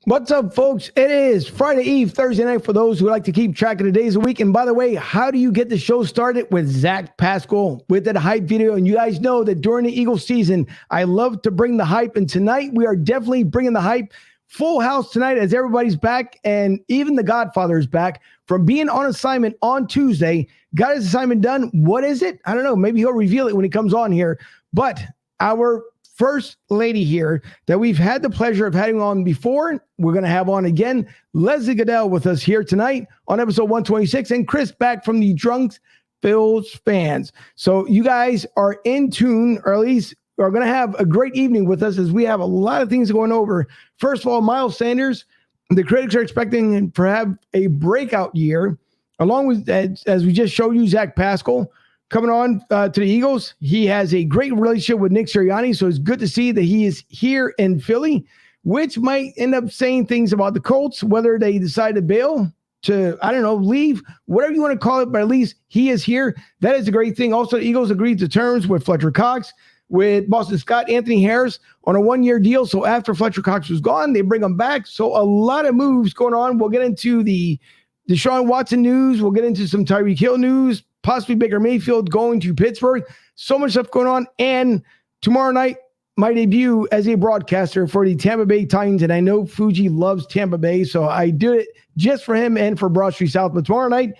What's up, folks? It is Friday Eve, Thursday night for those who like to keep track of the days of the week. And by the way, how do you get the show started? With Zach Pascal with that hype video. And you guys know that during the Eagles season, I love to bring the hype. And tonight, we are definitely bringing the hype. Full house tonight as everybody's back. And even the Godfather is back from being on assignment on Tuesday. Got his assignment done. What is it? I don't know. Maybe he'll reveal it when he comes on here. But our first lady here that we've had the pleasure of having on before, we're going to have on again, Leslie Gudel with us here tonight on episode 126, and Chris back from the Drunk Phil's Fans. So you guys are in tune, or at least are going to have a great evening with us as we have a lot of things going over. First of all, Miles Sanders, the critics are expecting him to have a breakout year, along with, as we just showed you, Zach Pascal coming on to the Eagles. He has a great relationship with Nick Sirianni, so it's good to see that he is here in Philly, which might end up saying things about the Colts, whether they decide to bail, to, I don't know, leave, whatever you want to call it, but at least he is here. That is a great thing. Also, the Eagles agreed to terms with Fletcher Cox, with Boston Scott, Anthony Harris on a one-year deal. So after Fletcher Cox was gone, they bring him back. So a lot of moves going on. We'll get into the Deshaun Watson news. We'll get into some Tyreek Hill news, possibly Baker Mayfield going to Pittsburgh. So much stuff going on. And tomorrow night, my debut as a broadcaster for the Tampa Bay Titans. And I know Fuji loves Tampa Bay, so I do it just for him and for Broad Street South. But tomorrow night,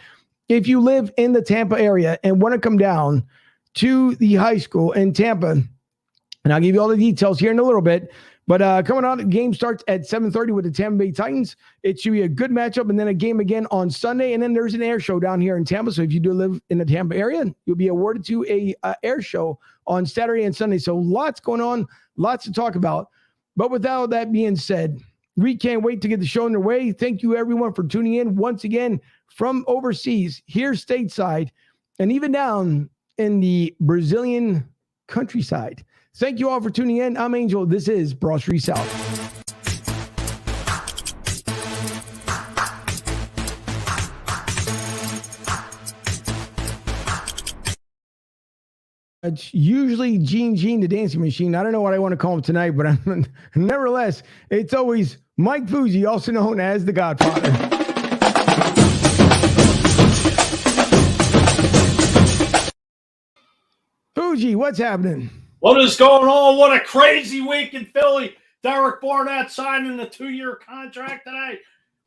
if you live in the Tampa area and want to come down to the high school in Tampa, and I'll give you all the details here in a little bit, but coming on, the game starts at 7:30 with the Tampa Bay Titans. It should be a good matchup, and then a game again on Sunday, and then there's an air show down here in Tampa. So if you do live in the Tampa area, you'll be awarded to a air show on Saturday and Sunday. So lots going on, lots to talk about. But with all that being said, we can't wait to get the show underway. Thank you, everyone, for tuning in once again from overseas, here stateside, and even down in the Brazilian countryside. Thank you all for tuning in. I'm Angel. This is Broad Street South. It's usually Gene the Dancing Machine. I don't know what I want to call him tonight, but nevertheless, it's always Mike Fuji, also known as the Godfather. Fuji, what's happening? What is going on? What a crazy week in Philly. Derek Barnett signing a 2-year contract today.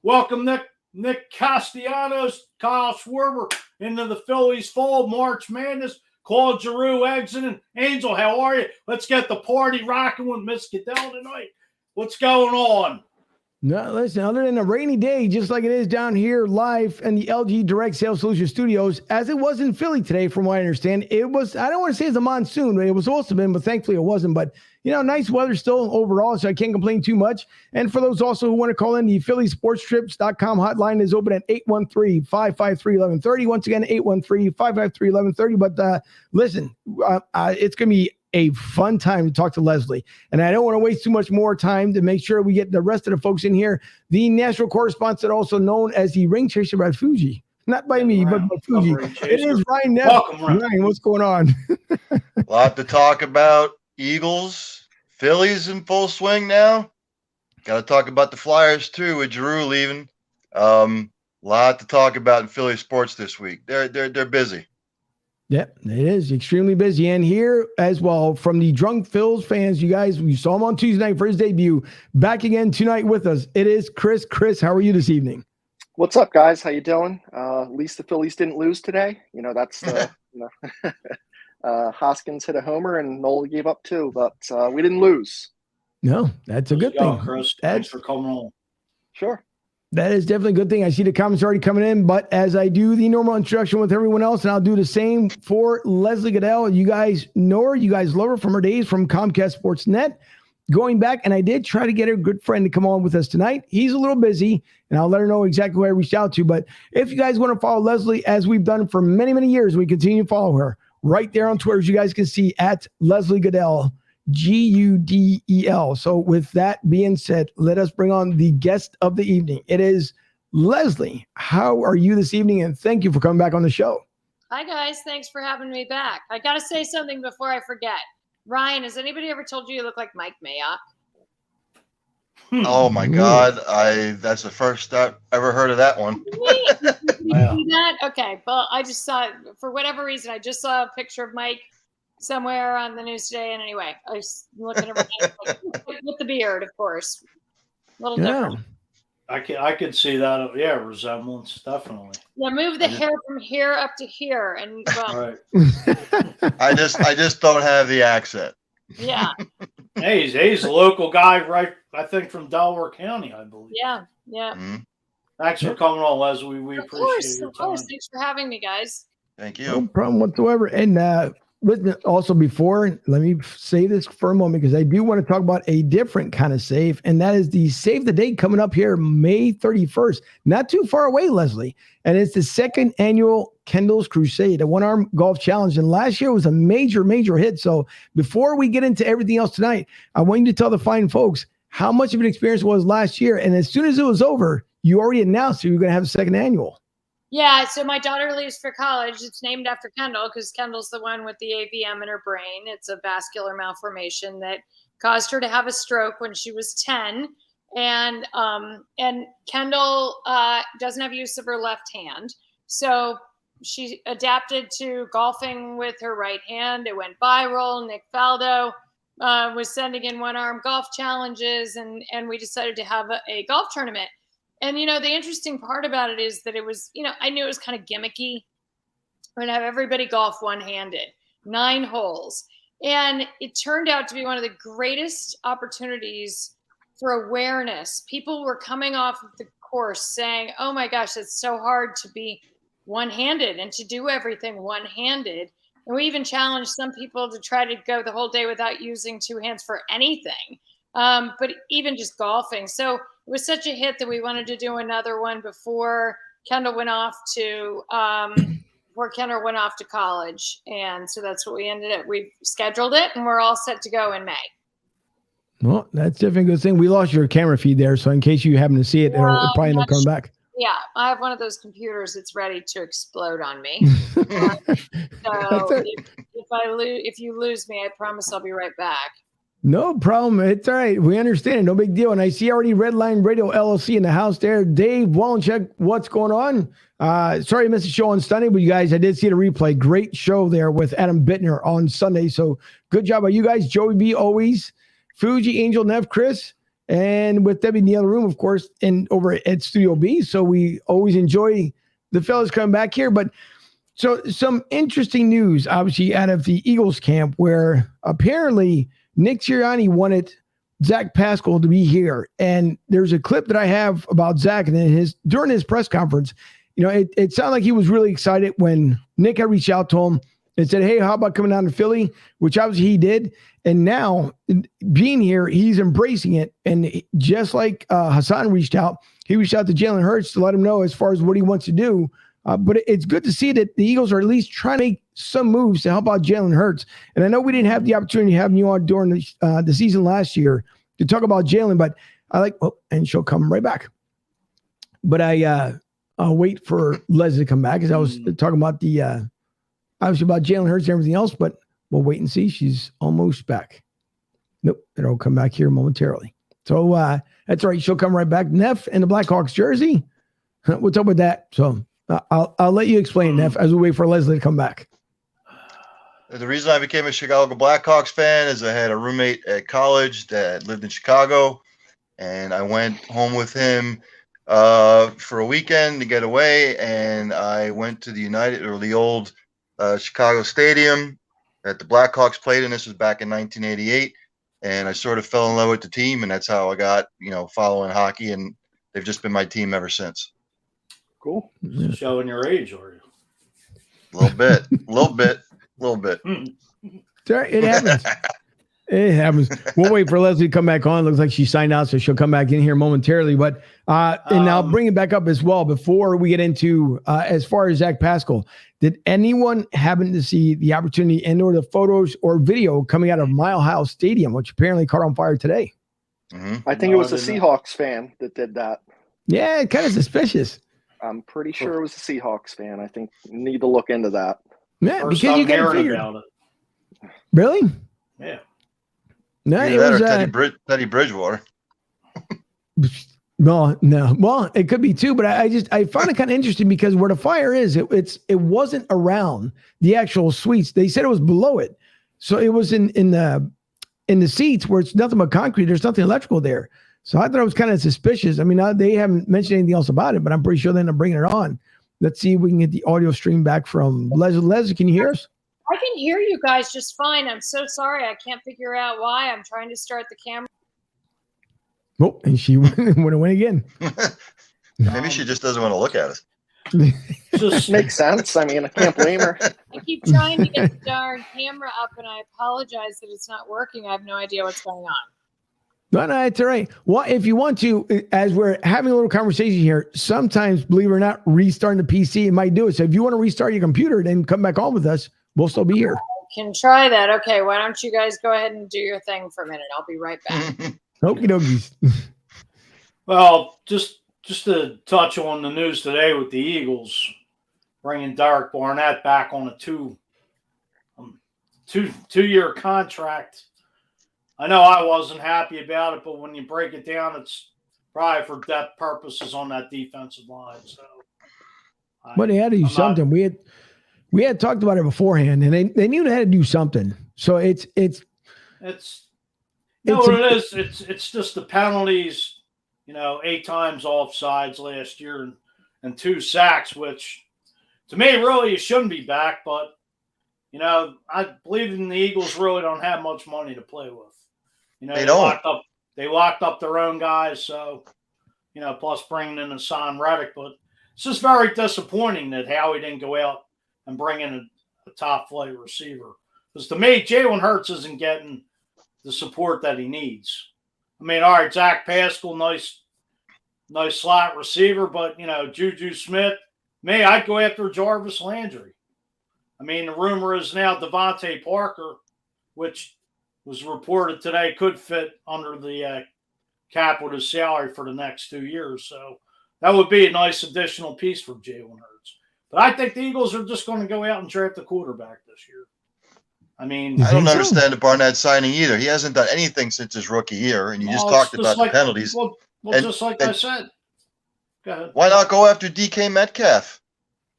Welcome Nick Castellanos, Kyle Schwarber into the Phillies fold. March Madness. Claude Giroux exiting. Angel, how are you? Let's get the party rocking with Miss Gudel tonight. What's going on? No, listen, other than a rainy day, just like it is down here live in the LG Direct Sales Solutions Studios, as it was in Philly today, from what I understand, it was, I don't want to say it's a monsoon, but it was supposed to have been, but thankfully it wasn't. But, nice weather still overall, so I can't complain too much. And for those also who want to call in, the PhillySportsTrips.com hotline is open at 813-553-1130. Once again, 813-553-1130. But listen, it's going to be a fun time to talk to Leslie. And I don't want to waste too much more time to make sure we get the rest of the folks in here. The national correspondent, also known as the ring chaser by Fuji. Not by me, but by Fuji. It is Ryan Neff. Welcome, Ryan, what's going on? A lot to talk about. Eagles, Phillies in full swing now. Got to talk about the Flyers, too, with Giroux leaving. Lot to talk about in Philly sports this week. They're busy. Yep, it is extremely busy. And here as well from the Drunk Phil's Fans, you guys, you saw him on Tuesday night for his debut. Back again tonight with us. It is Chris. Chris, how are you this evening? What's up, guys? How you doing? At least the Phillies didn't lose today. That's the, Hoskins hit a homer and Nola gave up 2, but we didn't lose. No, that's a good thing. Chris. Thanks for coming on. Sure. That is definitely a good thing. I see the comments already coming in, but as I do the normal introduction with everyone else, and I'll do the same for Leslie Gudel. You guys know her. You guys love her from her days from Comcast Sportsnet. Going back, and I did try to get a good friend to come on with us tonight. He's a little busy, and I'll let her know exactly who I reached out to. But if you guys want to follow Leslie, as we've done for many, many years, we continue to follow her right there on Twitter, as you guys can see, at Leslie Gudel. Gudel. So with that being said, let us bring on the guest of the evening. It is Leslie. How are you this evening? And thank you for coming back on the show. Hi, guys. Thanks for having me back. I got to say something before I forget. Ryan, has anybody ever told you look like Mike Mayock? Oh my God! That's the first I've ever heard of that one. Really? Did you Wow. see that? Okay. Well, I just saw it for whatever reason. I just saw a picture of Mike somewhere on the news today. And anyway, I was looking around with the beard, of course. A little Yeah. different. I could see that. Yeah, resemblance definitely. Yeah, move the hair from here up to here, and All well, right. I just don't have the accent. yeah, Hey, he's a local guy, right? I think from Delaware County, I believe. yeah. Mhm. Thanks for coming on, Leslie. We Of appreciate course, your of course. time. Thanks for having me, guys. Thank No you. problem whatsoever. And listen, also before, let me say this for a moment because I do want to talk about a different kind of save, and that is the save the date coming up here May 31st. Not too far away, Leslie. And it's the second annual Kendall's Crusade, a one-arm golf challenge. And last year was a major, major hit. So before we get into everything else tonight, I want you to tell the fine folks how much of an experience it was last year. And as soon as it was over, you already announced you were going to have a second annual. Yeah, so my daughter leaves for college. It's named after Kendall because Kendall's the one with the AVM in her brain. It's a vascular malformation that caused her to have a stroke when she was 10. And Kendall doesn't have use of her left hand. So she adapted to golfing with her right hand. It went viral. Nick Faldo was sending in one-arm golf challenges, and we decided to have a golf tournament. And, the interesting part about it is that it was, I knew it was kind of gimmicky. We're going to have everybody golf one-handed, 9 holes. And it turned out to be one of the greatest opportunities for awareness. People were coming off of the course saying, oh my gosh, it's so hard to be one-handed and to do everything one-handed. And we even challenged some people to try to go the whole day without using 2 hands for anything, but even just golfing. So it was such a hit that we wanted to do another one before Kendall went off to college. And so that's what we ended up. We've scheduled it and we're all set to go in May. Well, that's definitely a good thing. We lost your camera feed there. So in case you happen to see it, it'll probably end up coming back. Yeah, I have one of those computers that's ready to explode on me. So if you lose me, I promise I'll be right back. No problem. It's all right. We understand it. No big deal. And I see already Red Line Radio LLC in the house there. Dave Wallencheck, what's going on? Sorry I missed the show on Sunday, but you guys, I did see the replay. Great show there with Adam Bittner on Sunday. So good job by you guys. Joey B always, Fuji, Angel, Nev, Chris, and with Debbie in the other room, of course, and over at Studio B. So we always enjoy the fellas coming back here. But so some interesting news, obviously, out of the Eagles camp where apparently Nick Sirianni wanted Zach Pascal to be here. And there's a clip that I have about Zach and then during his press conference, it sounded like he was really excited when Nick had reached out to him and said, hey, how about coming down to Philly? Which obviously he did. And now being here, he's embracing it. And just like Hassan reached out, he reached out to Jalen Hurts to let him know as far as what he wants to do. But it's good to see that the Eagles are at least trying to make some moves to help out Jalen Hurts. And I know we didn't have the opportunity to have you on during the season last year to talk about Jalen, but and she'll come right back. But I'll wait for Leslie to come back because I was talking about obviously about Jalen Hurts and everything else, but we'll wait and see. She's almost back. Nope, it'll come back here momentarily. So that's all right. She'll come right back. Neff in the Blackhawks jersey. What's up with that? So I'll let you explain, Neff, as we wait for Leslie to come back. The reason I became a Chicago Blackhawks fan is I had a roommate at college that lived in Chicago, and I went home with him for a weekend to get away, and I went to the old Chicago Stadium that the Blackhawks played in. This was back in 1988, and I sort of fell in love with the team, and that's how I got, following hockey, and they've just been my team ever since. Cool. Showing your age, are you? A little bit. Sorry, it happens. It happens. We'll wait for Leslie to come back on. Looks like she signed out, so she'll come back in here momentarily. But and I'll bring it back up as well before we get into as far as Zach Pascal. Did anyone happen to see the opportunity and/or the photos or video coming out of Mile High Stadium, which apparently caught on fire today? Mm-hmm. I think it was a Seahawks fan that did that. Yeah, kind of suspicious. I'm pretty sure it was a Seahawks fan. I think you need to look into that. Yeah, First because you I'm got to hearing figure. about it. Really? Yeah. No, Either it that was or Teddy Bridgewater. No. Well, it could be too, but I find it kind of interesting because where the fire is, it wasn't around the actual suites. They said it was below it, so it was in the seats where it's nothing but concrete. There's nothing electrical there. So I thought it was kind of suspicious. I mean, they haven't mentioned anything else about it, but I'm pretty sure they end up bringing it on. Let's see if we can get the audio stream back from Leslie. Leslie, can you hear us? I can hear you guys just fine. I'm so sorry. I can't figure out why. I'm trying to start the camera. Oh, and she went away again. Maybe she just doesn't want to look at us. Just Makes sense. I mean, I can't blame her. I keep trying to get the darn camera up, and I apologize that it's not working. I have no idea what's going on. No, it's all right. Well, if you want to, as we're having a little conversation here, sometimes, believe it or not, restarting the PC, it might do it. So if you want to restart your computer, then come back on with us. We'll still be here. Can try that. Okay, why don't you guys go ahead and do your thing for a minute? I'll be right back. Okie dokies. well, just to touch on the news today with the Eagles bringing Derek Barnett back on a two-year contract. I know I wasn't happy about it, but when you break it down, it's probably for depth purposes on that defensive line. So, but they had to do something. We had talked about it beforehand, and they knew they had to do something. So it's what it is. It's just the penalties. 8 times offsides last year and 2 sacks, which to me really you shouldn't be back. But I believe in the Eagles really don't have much money to play with. They don't. They locked up their own guys, so plus bringing in Hassan Reddick. But it's just very disappointing that Howie didn't go out and bring in a top flight receiver. Because to me, Jalen Hurts isn't getting the support that he needs. I mean, all right, Zach Pascal, nice slot receiver, but Juju Smith, I'd go after Jarvis Landry. I mean, the rumor is now Devontae Parker, which was reported today, could fit under the cap with his salary for the next 2 years. So that would be a nice additional piece for Jalen Hurts. But I think the Eagles are just going to go out and draft a quarterback this year. I mean, I don't understand the Barnett signing either. He hasn't done anything since his rookie year, and you just talked about the penalties. Well, just like I said. Go ahead. Why not go after DK Metcalf?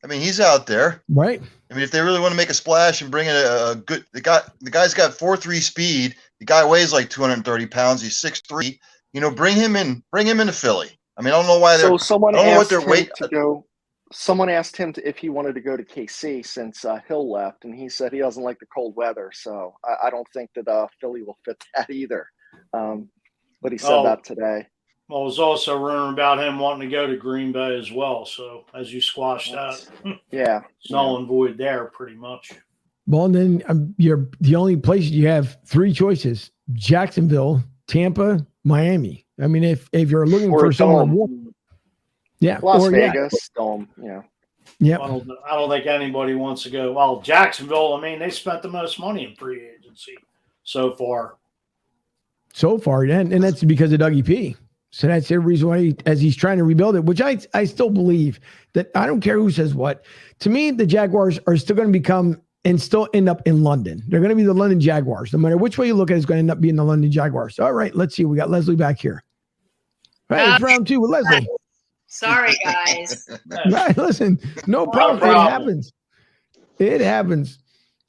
I mean, he's out there. Right. I mean, if they really want to make a splash and bring in a good – the guy's got 4.3 speed. The guy weighs like 230 pounds. He's 6'3". Bring him in. Bring him into Philly. I mean, I don't know why they're – someone asked him if he wanted to go to KC since Hill left, and he said he doesn't like the cold weather. So I don't think that Philly will fit that either. But he said that today. Well, there's also a rumor about him wanting to go to Green Bay as well. So as you squash that, it's null and void there pretty much. Well, then you're the only place you have 3 choices: Jacksonville, Tampa, Miami. I mean, if you're looking for someone, Las Vegas, Dome, yeah. I don't think anybody wants to go. Well, Jacksonville, I mean, they spent the most money in free agency so far. And that's because of Dougie P. So that's the reason why, as he's trying to rebuild it, which I still believe that I don't care who says what. To me, the Jaguars are still going to become and still end up in London. They're going to be the London Jaguars. No matter which way you look at it, it's going to end up being the London Jaguars. All right, let's see. We got Leslie back here. All right, it's round 2 with Leslie. Sorry, guys. Right, listen, no problem. It happens. It happens.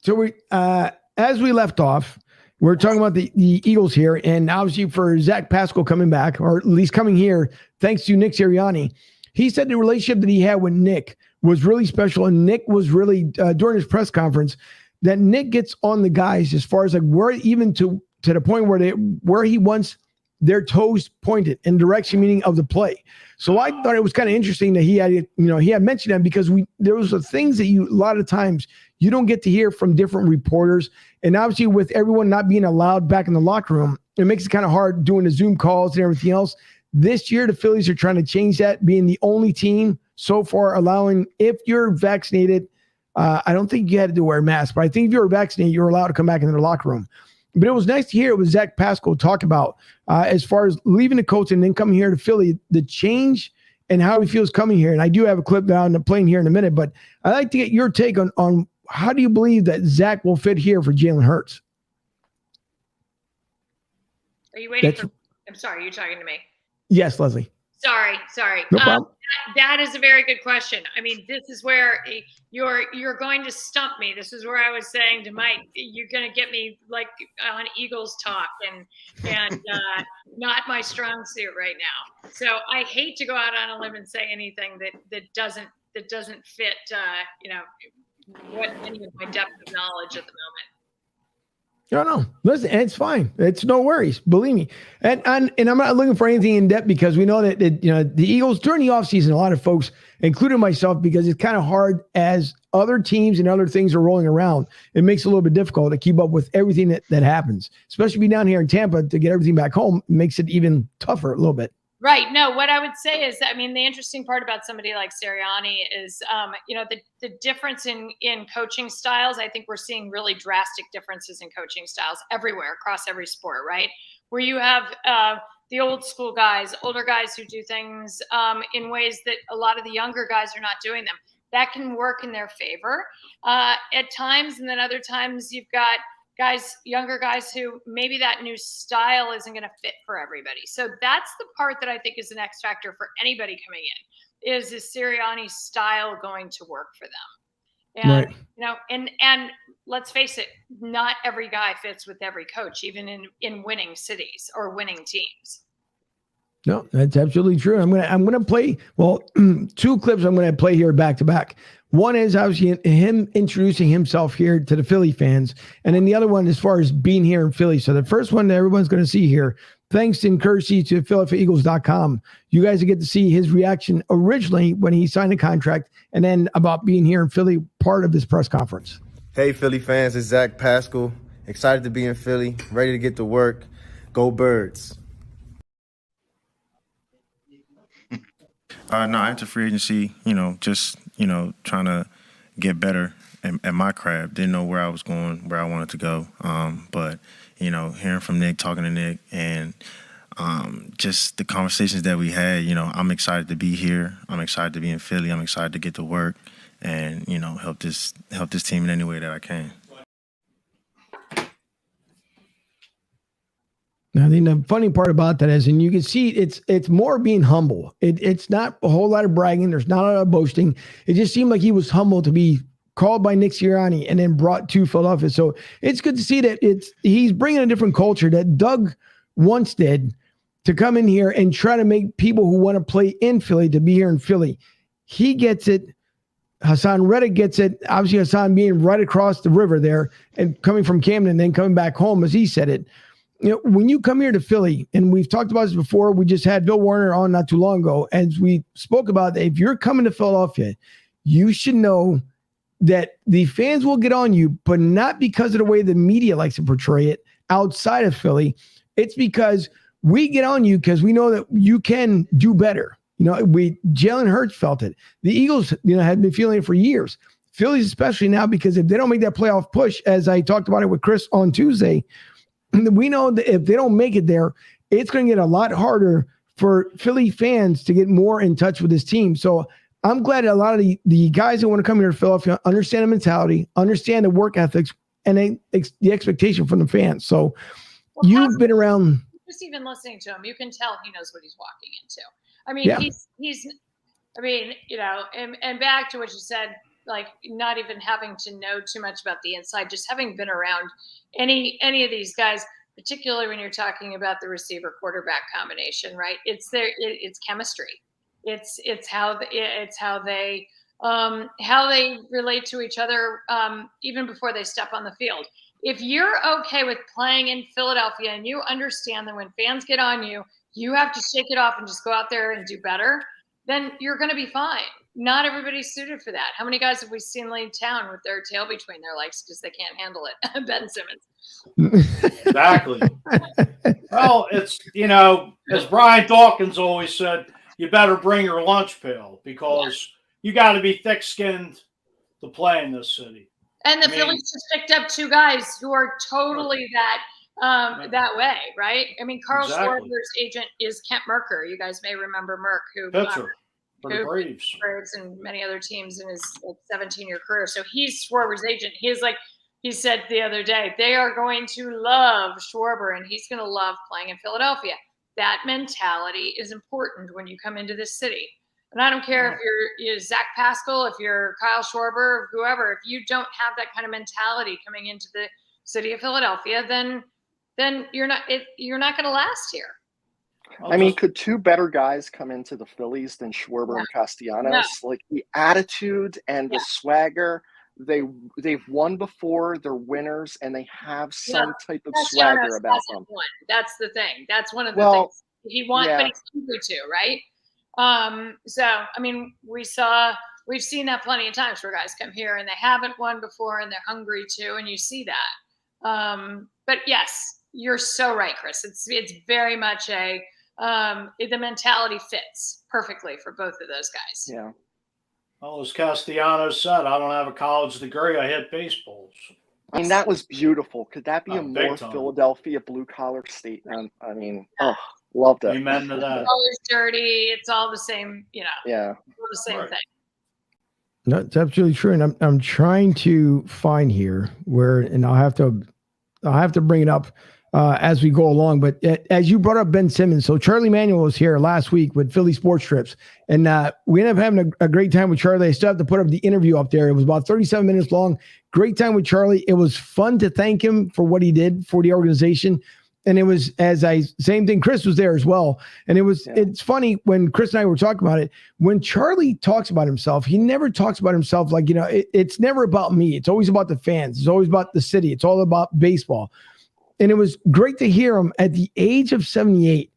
So we, as we left off, we're talking about the Eagles here, and obviously for Zach Pascal coming back, or at least coming here, thanks to Nick Sirianni. He said the relationship that he had with Nick was really special, and Nick was really, during his press conference, that Nick gets on the guys as far as like where even to the point where he wants their toes pointed in direction, meaning of the play. So I thought it was kind of interesting that he had mentioned them because there was things that a lot of times you don't get to hear from different reporters. And obviously with everyone not being allowed back in the locker room, it makes it kind of hard doing the Zoom calls and everything else. This year, the Phillies are trying to change that, being the only team so far allowing, if you're vaccinated, I don't think you had to wear a mask, but I think if you were vaccinated, you're allowed to come back into the locker room. But it was nice to hear it was Zach Pascal talk about as far as leaving the Colts and then coming here to Philly, the change and how he feels coming here. And I do have a clip down playing here in a minute, but I'd like to get your take on how do you believe that Zach will fit here for Jalen Hurts? Are you waiting I'm sorry, you're talking to me. Yes, Leslie. Sorry. No problem. That is a very good question. I mean, this is where you're going to stump me. This is where I was saying to Mike, you're going to get me like on Eagles talk and not my strong suit right now. So I hate to go out on a limb and say anything that doesn't fit what any of my depth of knowledge at the moment. No. Listen, it's fine. It's no worries. Believe me. And I'm not looking for anything in depth because we know that the Eagles during the offseason, a lot of folks, including myself, because it's kind of hard as other teams and other things are rolling around. It makes it a little bit difficult to keep up with everything that happens, especially be down here in Tampa to get everything back home. It makes it even tougher a little bit. Right. No, what I would say is, I mean, the interesting part about somebody like Sirianni is, the difference in coaching styles. I think we're seeing really drastic differences in coaching styles everywhere across every sport, right? Where you have the old school guys, older guys who do things in ways that a lot of the younger guys are not doing them. That can work in their favor at times. And then other times you've got younger guys who maybe that new style isn't going to fit for everybody. So that's the part that I think is an X factor for anybody coming in. Is Sirianni's style going to work for them? And right. And let's face it, not every guy fits with every coach, even in winning cities or winning teams. No, that's absolutely true. I'm gonna play two clips I'm gonna play here back to back. One is obviously him introducing himself here to the Philly fans, and then the other one as far as being here in Philly. So the first one that everyone's going to see here, thanks and courtesy to PhiladelphiaEagles.com, you guys will get to see his reaction originally when he signed the contract, and then about being here in Philly, part of this press conference. Hey, Philly fans, it's Zach Pascal. Excited to be in Philly, ready to get to work. Go Birds. No, I entered free agency, just trying to get better at my craft. Didn't know where I was going, where I wanted to go. But, hearing from Nick, talking to Nick, and just the conversations that we had, I'm excited to be here. I'm excited to be in Philly. I'm excited to get to work and, help this team in any way that I can. I think the funny part about that is, and you can see it's more being humble. It's not a whole lot of bragging. There's not a lot of boasting. It just seemed like he was humble to be called by Nick Sirianni and then brought to Philadelphia. So it's good to see that he's bringing a different culture that Doug once did to come in here and try to make people who want to play in Philly to be here in Philly. He gets it. Hassan Reddick gets it. Obviously, Hassan being right across the river there and coming from Camden and then coming back home, as he said it. When you come here to Philly, and we've talked about this before, we just had Bill Warner on not too long ago, as we spoke about that if you're coming to Philadelphia, you should know that the fans will get on you, but not because of the way the media likes to portray it outside of Philly. It's because we get on you because we know that you can do better. Jalen Hurts felt it. The Eagles, had been feeling it for years. Phillies especially now, because if they don't make that playoff push, as I talked about it with Chris on Tuesday, we know that if they don't make it there, it's going to get a lot harder for Philly fans to get more in touch with this team. So I'm glad that a lot of the guys that want to come here to Philadelphia understand the mentality, understand the work ethics, and the expectation from the fans. So you've been around. Just even listening to him, you can tell he knows what he's walking into. I mean, and back to what you said, like not even having to know too much about the inside, just having been around any of these guys, particularly when you're talking about the receiver quarterback combination, right? It's chemistry. It's how they relate to each other even before they step on the field. If you're okay with playing in Philadelphia and you understand that when fans get on you, you have to shake it off and just go out there and do better, then you're going to be fine. Not everybody's suited for that. How many guys have we seen leave town with their tail between their legs because they can't handle it? Ben Simmons. Exactly. Well, it's, as Brian Dawkins always said, you better bring your lunch pail because you got to be thick-skinned to play in this city. And the Phillies just picked up two guys who are totally that way, right? I mean, Carl Schwarber's agent is Kent Merker. You guys may remember Merck, who pitcher for the Braves and many other teams in his 17-year career. So he's Schwarber's agent. He said the other day, they are going to love Schwarber, and he's going to love playing in Philadelphia. that mentality is important when you come into this city. And I don't care if you're Zach Pascal, if you're Kyle Schwarber, whoever, if you don't have that kind of mentality coming into the city of Philadelphia, then you're not going to last here. I mean, could two better guys come into the Phillies than Schwarber and Castellanos? No. Like the attitude and the swagger. They've won before. They're winners, and they have some type of swagger about them. That's the thing. That's one of the things he wants, but he's hungry too, right? So I mean, we've seen that plenty of times where guys come here and they haven't won before and they're hungry too, and you see that. But yes, you're so right, Chris. It's very much the mentality fits perfectly for both of those guys. Yeah. Well, as Castellanos said, I don't have a college degree. I hit baseballs. I mean, that was beautiful. Could that be a more time. Philadelphia blue-collar statement? I mean, loved it. Amen to that. It's always dirty. It's all the same, Yeah. all the same thing. No, it's absolutely true. And I'm trying to find here where, and I'll have to bring it up as we go along. But as you brought up Ben Simmons, so Charlie Manuel was here last week with Philly Sports Trips, and we ended up having a great time with Charlie. I still have to put up the interview up there. It was about 37 minutes long. Great time with Charlie. It was fun to thank him for what he did for the organization. And it was, same thing, Chris was there as well. And it's funny when Chris and I were talking about it, when Charlie talks about himself, he never talks about himself like, it's never about me. It's always about the fans. It's always about the city. It's all about baseball. And it was great to hear him at the age of 78.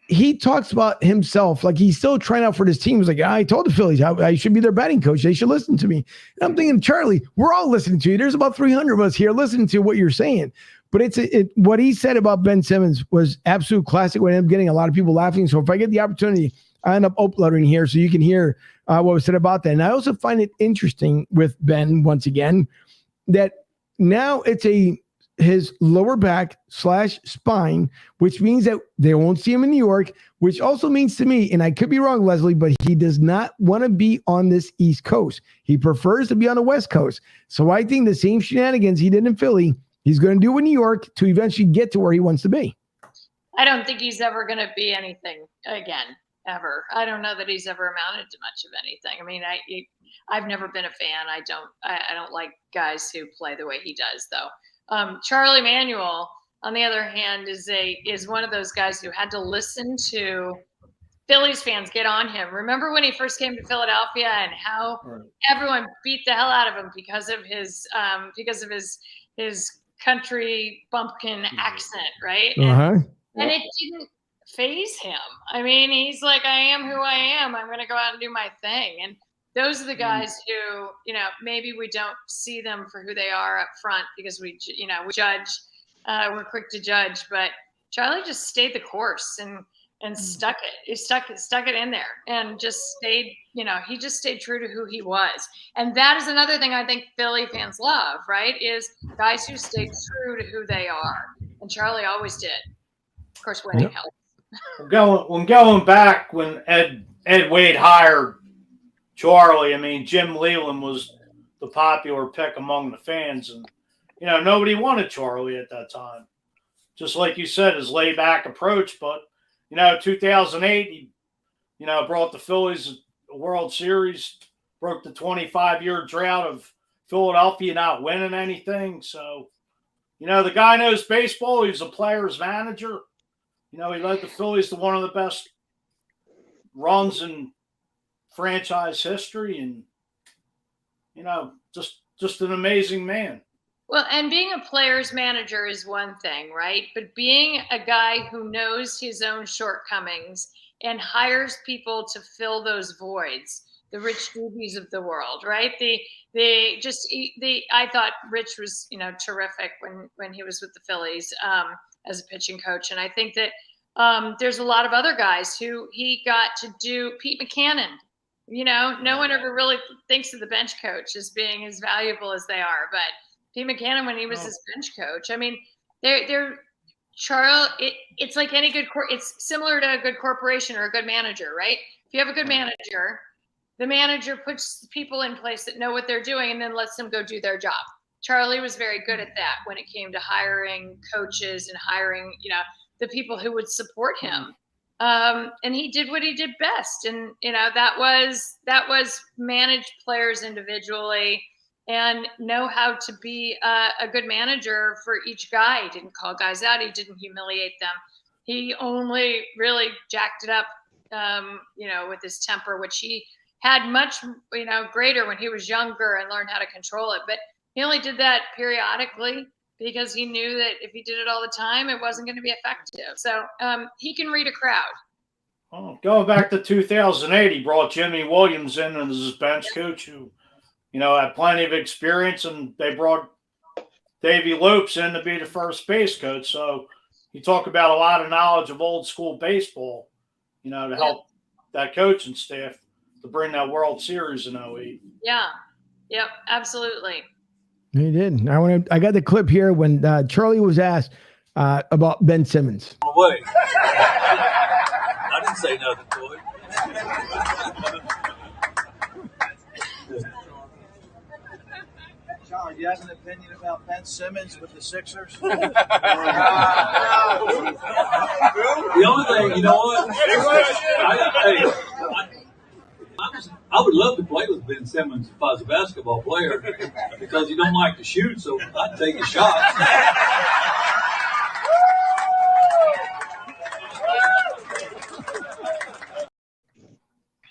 He talks about himself like he's still trying out for this team. He's like, I told the Phillies I should be their batting coach. They should listen to me. And I'm thinking, Charlie, we're all listening to you. There's about 300 of us here listening to what you're saying. But what he said about Ben Simmons was absolute classic. We ended up getting a lot of people laughing. So if I get the opportunity, I end up uploading here so you can hear what was said about that. And I also find it interesting with Ben, once again, that now it's his lower back / spine, which means that they won't see him in New York, which also means to me, and I could be wrong, Leslie, but he does not want to be on this East Coast. He prefers to be on the West Coast. So I think the same shenanigans he did in Philly, he's going to do in New York to eventually get to where he wants to be. I don't think he's ever going to be anything again, ever. I don't know that he's ever amounted to much of anything. I mean, I've never been a fan. I don't like guys who play the way he does, though. Charlie Manuel, on the other hand, is one of those guys who had to listen to Phillies fans get on him. Remember when he first came to Philadelphia and how everyone beat the hell out of him because of his country bumpkin accent, right? And it didn't faze him. I mean, he's like, I am who I am. I'm going to go out and do my thing. And those are the guys who, maybe we don't see them for who they are up front because we judge, we're quick to judge, but Charlie just stayed the course and stuck it. He stuck it in there and just stayed, he just stayed true to who he was. And that is another thing I think Philly fans love, right? Is guys who stay true to who they are. And Charlie always did. Of course, winning helps. Going back when Ed Wade hired Charlie, I mean, Jim Leland was the popular pick among the fans. And, nobody wanted Charlie at that time. Just like you said, his laid-back approach. But, 2008, he, brought the Phillies a World Series, broke the 25-year drought of Philadelphia not winning anything. So, the guy knows baseball. He's a player's manager. He led the Phillies to one of the best runs in franchise history, and just an amazing man. Well, and being a player's manager is one thing, right? But being a guy who knows his own shortcomings and hires people to fill those voids, the Rich Doobies of the world, right? I thought Rich was, terrific when he was with the Phillies as a pitching coach. And I think that there's a lot of other guys who he got to do. Pete McCannon, no one ever really thinks of the bench coach as being as valuable as they are. But Pete McCannon, when he was his bench coach, I mean, Charles, it's like any good, it's similar to a good corporation or a good manager, right? If you have a good manager, the manager puts people in place that know what they're doing and then lets them go do their job. Charlie was very good at that when it came to hiring coaches and hiring, the people who would support him. And he did what he did best. And, that was manage players individually and know how to be a good manager for each guy. He didn't call guys out. He didn't humiliate them. He only really jacked it up, with his temper, which he had much, greater when he was younger and learned how to control it. But he only did that periodically because he knew that if he did it all the time, it wasn't going to be effective. So he can read a crowd. Oh, going back to 2008, he brought Jimmy Williams in as his bench coach who, had plenty of experience, and they brought Davey Lopes in to be the first base coach. So you talk about a lot of knowledge of old school baseball, to help that coaching staff to bring that World Series in 08. Yeah. Yep. Absolutely. He did. I got the clip here when Charlie was asked about Ben Simmons. Away. I didn't say nothing to him. Charlie, do you have an opinion about Ben Simmons with the Sixers? The only thing, you know what? I would love to play with Ben Simmons if I was a basketball player because he don't like to shoot, so I'd take a shot.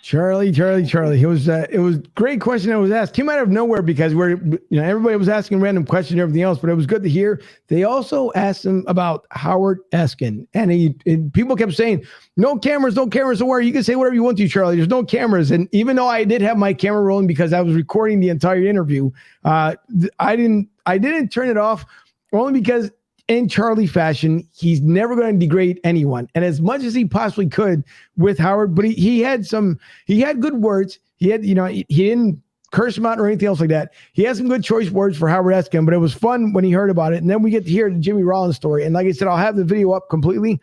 Charlie. It was a great question that was asked. Came out of nowhere because everybody was asking random questions and everything else, but it was good to hear. They also asked him about Howard Eskin, and people kept saying, no cameras, don't worry. You can say whatever you want to, Charlie. There's no cameras. And even though I did have my camera rolling because I was recording the entire interview, I didn't turn it off only because in Charlie fashion, he's never going to degrade anyone. And as much as he possibly could with Howard, but he had good words. He didn't curse him out or anything else like that. He had some good choice words for Howard Eskin, but it was fun when he heard about it. And then we get to hear the Jimmy Rollins story. And like I said, I'll have the video up completely.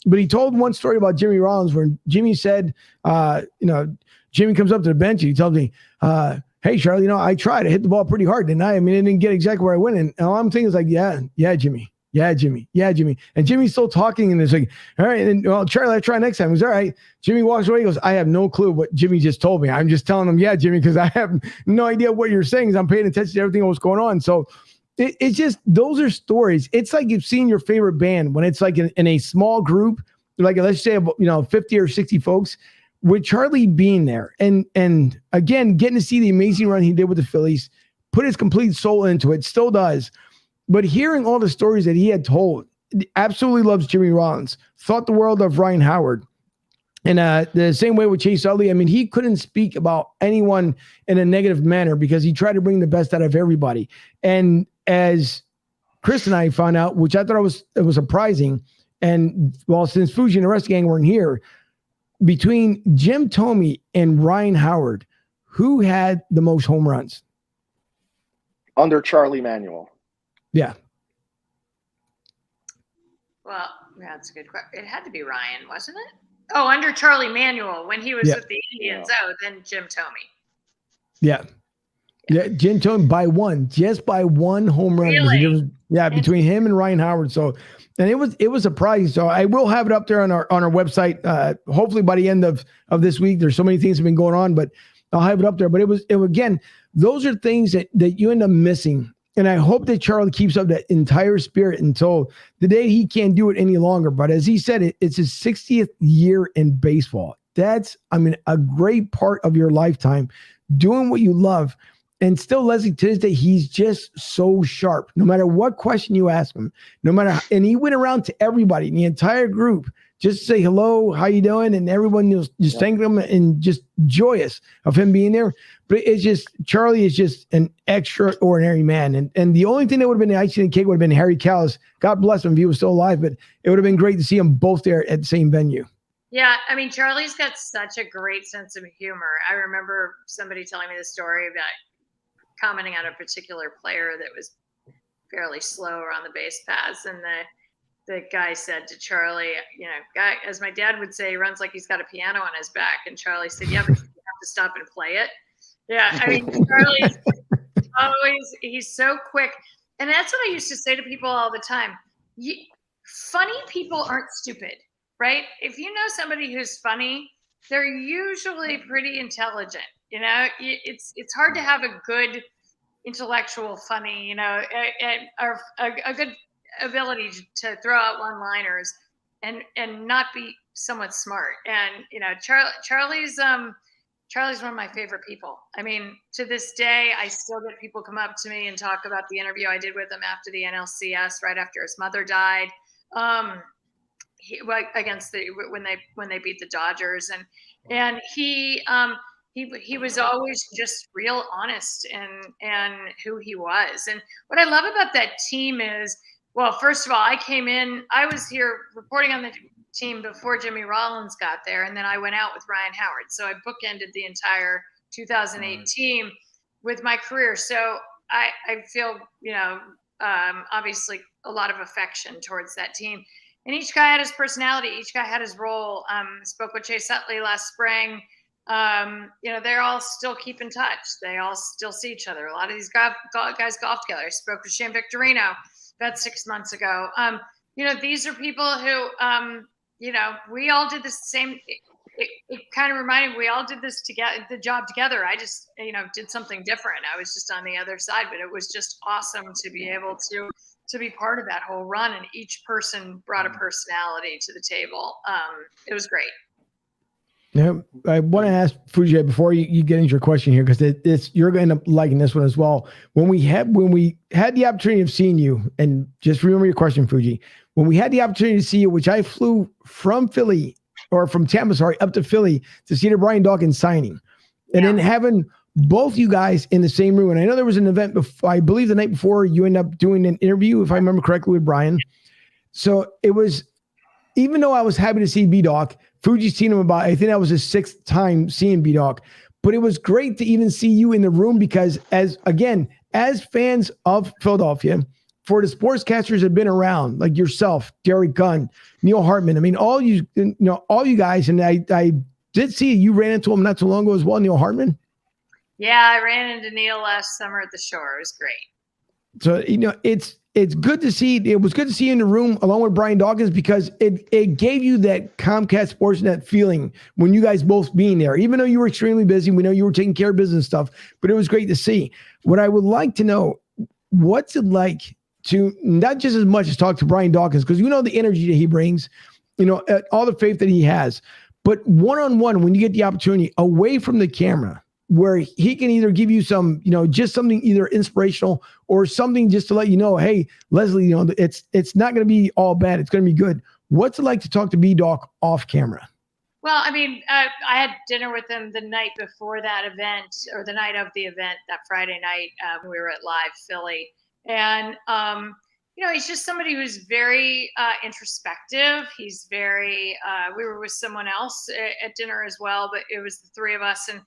But he told one story about Jimmy Rollins where Jimmy said, Jimmy comes up to the bench and he tells me, hey, Charlie, I tried. I hit the ball pretty hard, didn't I? I mean, I didn't get exactly where I went. And all I'm thinking is like, yeah, Jimmy. Yeah, Jimmy. And Jimmy's still talking, and it's like, all right. And Charlie, I try next time. He's all right. Jimmy walks away. He goes, I have no clue what Jimmy just told me. I'm just telling him, yeah, Jimmy, because I have no idea what you're saying. I'm paying attention to everything that was going on. So it's just, those are stories. It's like you've seen your favorite band when it's like in a small group, like let's say, 50 or 60 folks, with Charlie being there. And again, getting to see the amazing run he did with the Phillies, put his complete soul into it, still does. But hearing all the stories that he had told, absolutely loves Jimmy Rollins, thought the world of Ryan Howard. And the same way with Chase Utley, I mean, he couldn't speak about anyone in a negative manner because he tried to bring the best out of everybody. And as Chris and I found out, which I thought it was surprising, and since Fuji and the rest of the gang weren't here, between Jim Thome and Ryan Howard, who had the most home runs? Under Charlie Manuel. Yeah. Well, that's a good question. It had to be Ryan, wasn't it? Oh, under Charlie Manuel when he was with the Indians. Oh, then Jim Thome. Yeah. Yeah, Jim Thome just by one home run. Really? Between him and Ryan Howard. So, and it was surprising. So I will have it up there on our website. Hopefully by the end of this week. There's so many things have been going on, but I'll have it up there. But it again, those are things that you end up missing. And I hope that Charlie keeps up that entire spirit until the day he can't do it any longer. But as he said, it's his 60th year in baseball. That's, a great part of your lifetime, doing what you love. And still, Leslie, to this day, he's just so sharp. No matter what question you ask him, and he went around to everybody in the entire group just to say hello, how you doing? And everyone just thank him and just joyous of him being there. But it's just, Charlie is just an extraordinary man. And the only thing that would have been the icing on the cake would have been Harry Callis. God bless him if he was still alive, but it would have been great to see them both there at the same venue. Yeah, Charlie's got such a great sense of humor. I remember somebody telling me the story about commenting on a particular player that was fairly slow around the base paths, and the guy said to Charlie, guy, as my dad would say, he runs like he's got a piano on his back. And Charlie said, yeah, but you have to stop and play it. Yeah, Charlie's always, he's so quick. And that's what I used to say to people all the time. funny people aren't stupid, right? If you know somebody who's funny, they're usually pretty intelligent. You know, it's hard to have a good intellectual funny, or a good ability to throw out one-liners and not be somewhat smart. And Charlie's one of my favorite people. I mean, to this day, I still get people come up to me and talk about the interview I did with him after the NLCS, right after his mother died. Against when they beat the Dodgers, and he was always just real honest and who he was. And what I love about that team is, well, first of all, I was here reporting on the team before Jimmy Rollins got there, and then I went out with Ryan Howard. So I bookended the entire 2008 team with my career. So I feel, obviously a lot of affection towards that team. And each guy had his personality. Each guy had his role. Spoke with Chase Utley last spring. They're all still keep in touch. They all still see each other. A lot of these guys golf together. I spoke with Shane Victorino about 6 months ago. These are people who, we all did the same. It kind of reminded me, we all did this together, the job together. I just, did something different. I was just on the other side, but it was just awesome to be able to be part of that whole run. And each person brought a personality to the table. It was great. Now, I want to ask Fuji before you get into your question here, because you're going to end up liking this one as well. When we had the opportunity of seeing you, and just remember your question, Fuji, when we had the opportunity to see you, which I flew from Tampa, up to Philly to see the Brian Dawkins signing, and then having both you guys in the same room. And I know there was an event before, I believe the night before, you ended up doing an interview, if I remember correctly, with Brian. So it was, even though I was happy to see B-Doc, Fuji's seen him about, I think that was his 6th time seeing B-Doc, but it was great to even see you in the room, because as fans of Philadelphia, for the sportscasters that have been around, like yourself, Derek Gunn, Neil Hartman, I mean, all you guys, and I did see you ran into him not too long ago as well, Neil Hartman. Yeah, I ran into Neil last summer at the shore. It was great. So, it's good to see. It was good to see you in the room along with Brian Dawkins, because it gave you that Comcast Sportsnet feeling when you guys both being there, even though you were extremely busy. We know you were taking care of business stuff, but it was great to see. What I would like to know, what's it like to not just as much as talk to Brian Dawkins, because the energy that he brings, all the faith that he has, but one-on-one, when you get the opportunity away from the camera, where he can either give you some, just something either inspirational or something just to let you know, hey, Leslie, it's not going to be all bad. It's going to be good. What's it like to talk to B-Doc off camera? Well, I mean, I had dinner with him the night before that event, or the night of the event, that Friday night. We were at Live Philly. And, he's just somebody who's very introspective. He's very, we were with someone else at dinner as well, but it was the three of us. And,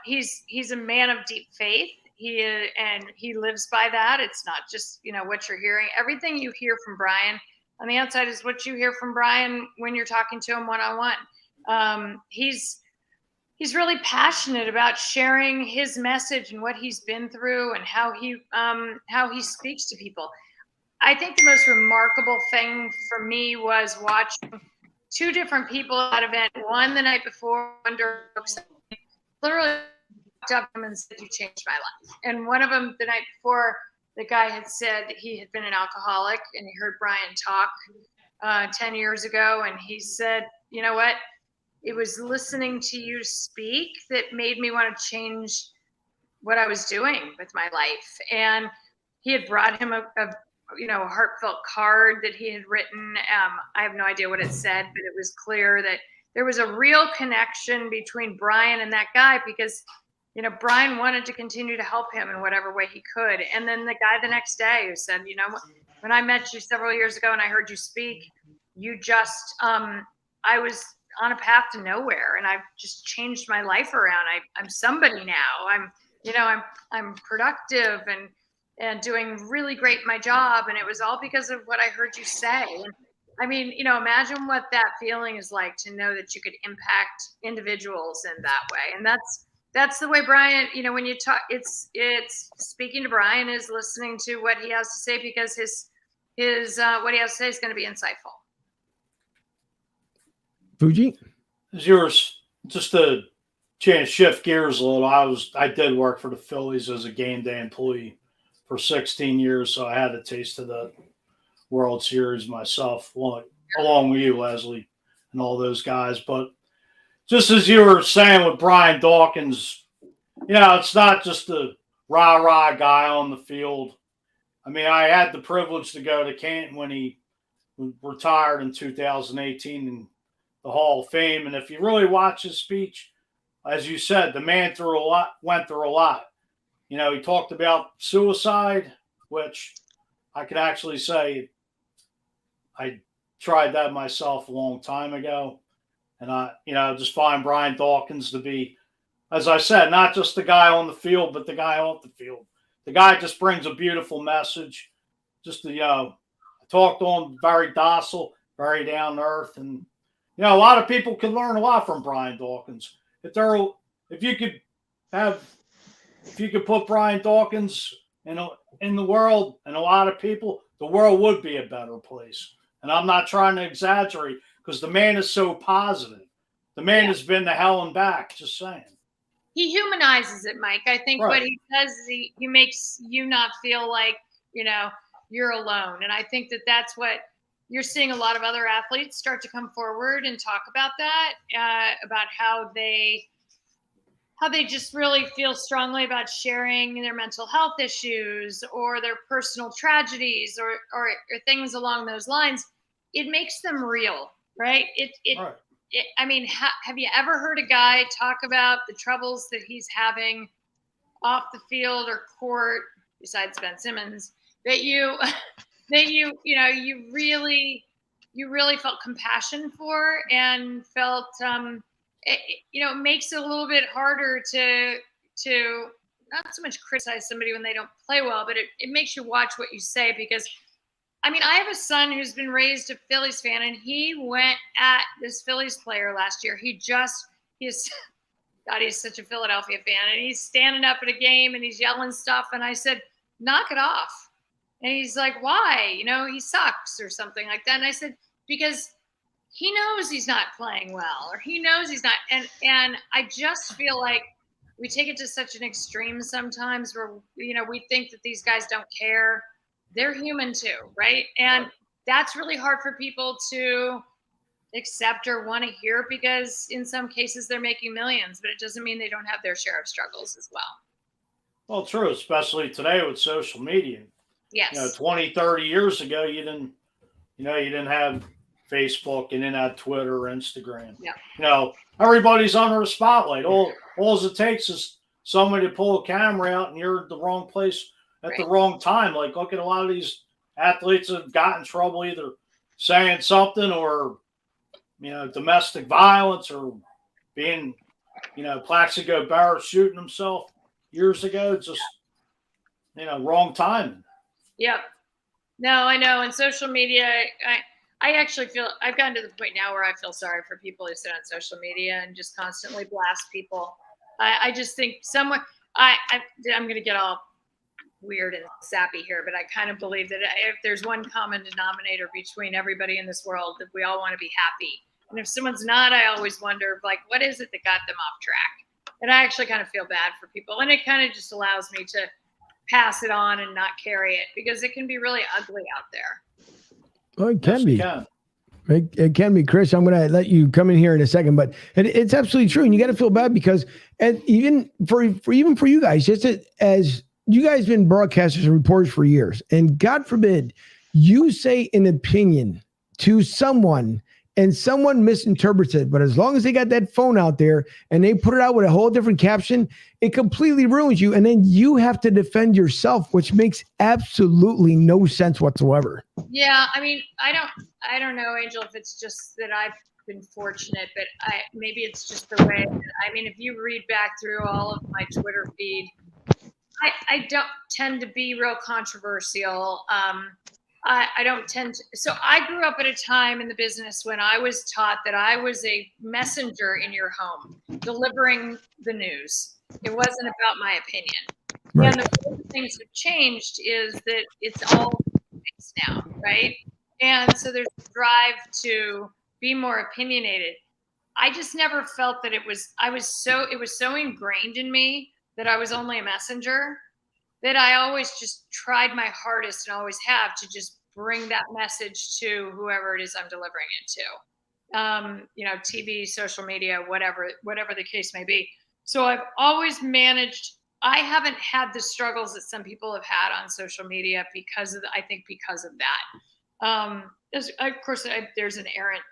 he's a man of deep faith. He lives by that. It's not just, what you're hearing. Everything you hear from Brian on the outside is what you hear from Brian when you're talking to him one-on-one. He's really passionate about sharing his message and what he's been through and how he speaks to people. I think the most remarkable thing for me was watching 2 different people at that event. One the night before, under literally walked up to him and said, "You changed my life." And one of them the night before, the guy had said that he had been an alcoholic, and he heard Brian talk 10 years ago, and he said, "You know what? It was listening to you speak that made me want to change what I was doing with my life." And he had brought him a heartfelt card that he had written. I have no idea what it said, but it was clear that there was a real connection between Brian and that guy, because, Brian wanted to continue to help him in whatever way he could. And then the guy the next day who said, "When I met you several years ago and I heard you speak, you just, I was on a path to nowhere, and I've just changed my life around. I'm somebody now. I'm productive and doing really great in my job. And it was all because of what I heard you say." And I mean, imagine what that feeling is like, to know that you could impact individuals in that way. And that's the way Brian, when you talk, it's speaking to Brian is listening to what he has to say, because his his what he has to say is going to be insightful. Fuji? Is yours just to change shift gears a little? I did work for the Phillies as a game day employee for 16 years, so I had a taste of the World Series myself, along with you, Leslie, and all those guys. But just as you were saying with Brian Dawkins, it's not just a rah-rah guy on the field. I mean, I had the privilege to go to Canton when he retired in 2018 in the Hall of Fame. And if you really watch his speech, as you said, the man went through a lot. He talked about suicide, which I could actually say I tried that myself a long time ago. And I just find Brian Dawkins to be, as I said, not just the guy on the field, but the guy off the field. The guy just brings a beautiful message. Just I talked to him, very docile, very down to earth, and a lot of people can learn a lot from Brian Dawkins. If you could put Brian Dawkins in the world, and a lot of people, the world would be a better place. And I'm not trying to exaggerate, because the man is so positive. The man has been to hell and back. Just saying. He humanizes it, Mike. I think what he does is he makes you not feel like, you're alone. And I think that's what you're seeing a lot of other athletes start to come forward and talk about that, about how they just really feel strongly about sharing their mental health issues or their personal tragedies or things along those lines. It makes them real, right? I mean, have you ever heard a guy talk about the troubles that he's having off the field or court, besides Ben Simmons, that you really felt compassion for and felt, it makes it a little bit harder to not so much criticize somebody when they don't play well, but it makes you watch what you say, because I mean, I have a son who's been raised a Phillies fan, and he went at this Phillies player last year. He's such a Philadelphia fan, and he's standing up at a game and he's yelling stuff. And I said, knock it off. And he's like, why? He sucks or something like that. And I said, because he knows he's not playing well, or he knows he's not. And I just feel like we take it to such an extreme sometimes where, we think that these guys don't care. They're human too, right? And that's really hard for people to accept or want to hear, because in some cases they're making millions, but it doesn't mean they don't have their share of struggles as well. Well, true, especially today with social media. Yes. 20, 30 years ago, you didn't have Facebook, you didn't have Twitter or Instagram. Yeah. Everybody's under the spotlight. All it takes is somebody to pull a camera out and you're at the wrong place at the wrong time. Like, look at a lot of these athletes that have gotten in trouble either saying something or, domestic violence, or being, Plaxico Barrett shooting himself years ago. Just, wrong timing. Yep. No, I know. And social media, I actually feel I've gotten to the point now where I feel sorry for people who sit on social media and just constantly blast people. I just think I'm going to get all weird and sappy here, but I kind of believe that if there's one common denominator between everybody in this world, that we all want to be happy. And if someone's not, I always wonder, like, what is it that got them off track? And I actually kind of feel bad for people. And it kind of just allows me to pass it on and not carry it, because it can be really ugly out there. Well, it can be. It can be, Chris. I'm going to let you come in here in a second, but it's absolutely true. And you got to feel bad, because even for you guys, just as you guys been broadcasters and reporters for years, and God forbid you say an opinion to someone and someone misinterprets it, but as long as they got that phone out there and they put it out with a whole different caption, it completely ruins you. And then you have to defend yourself, which makes absolutely no sense whatsoever. Yeah. I mean, I don't know, Angel, if it's just that I've been fortunate, but maybe it's just the way, if you read back through all of my Twitter feed, I don't tend to be real controversial. I don't tend to. So I grew up at a time in the business when I was taught that I was a messenger in your home, delivering the news. It wasn't about my opinion. Right. And the way things have changed is that it's all fixed now. right? And so there's a drive to be more opinionated. I just never felt that it was so ingrained in me that I was only a messenger, that I always just tried my hardest, and always have, to just bring that message to whoever it is I'm delivering it to. TV, social media, whatever the case may be. So I've always managed. I haven't had the struggles that some people have had on social media because of that. Of course, there's an errant,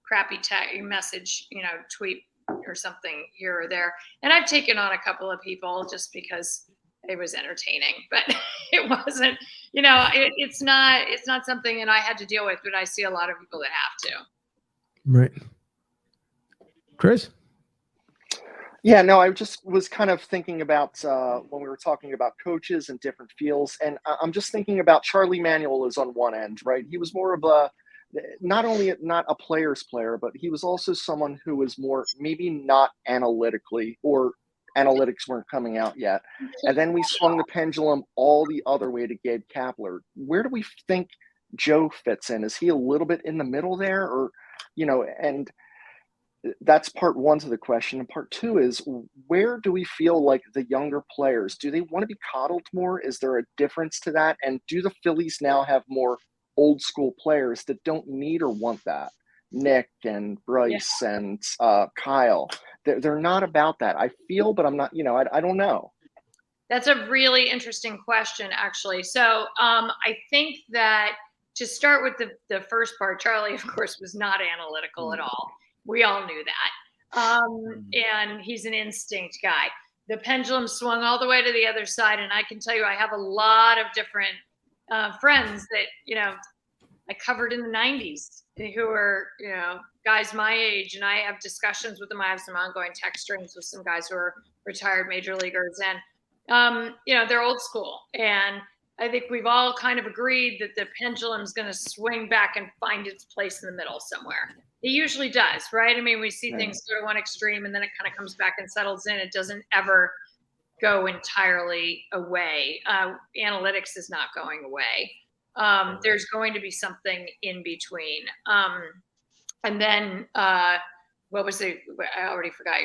crappy message, tweet or something here or there. And I've taken on a couple of people just because it was entertaining, but it wasn't, it's not something that I had to deal with, but I see a lot of people that have to. Right. Chris? Yeah, no, I just was kind of thinking about when we were talking about coaches and different fields, and I'm just thinking about Charlie Manuel is on one end, right? He was more of not a player's player, but he was also someone who was more, maybe not analytically, or analytics weren't coming out yet. And then we swung the pendulum all the other way to Gabe Kapler. Where do we think Joe fits in? Is he a little bit in the middle there, or, and that's part one to the question. And part two is, where do we feel like the younger players, do they want to be coddled more? Is there a difference to that? And do the Phillies now have more old school players that don't need or want that? Nick and Bryce and Kyle, they're not about that, I feel, but I'm not, I don't know. That's a really interesting question, actually. So I think that, to start with the first part, Charlie, of course, was not analytical at all. We all knew that. And he's an instinct guy. The pendulum swung all the way to the other side. And I can tell you, I have a lot of different friends that, I covered in the 90s who are, guys my age. And I have discussions with them. I have some ongoing text strings with some guys who are retired major leaguers. And, they're old school. And I think we've all kind of agreed that the pendulum is going to swing back and find its place in the middle somewhere. It usually does, right? I mean, we see things go to one extreme and then it kind of comes back and settles in. It doesn't ever go entirely away. Analytics is not going away. There's going to be something in between. And then what was I already forgot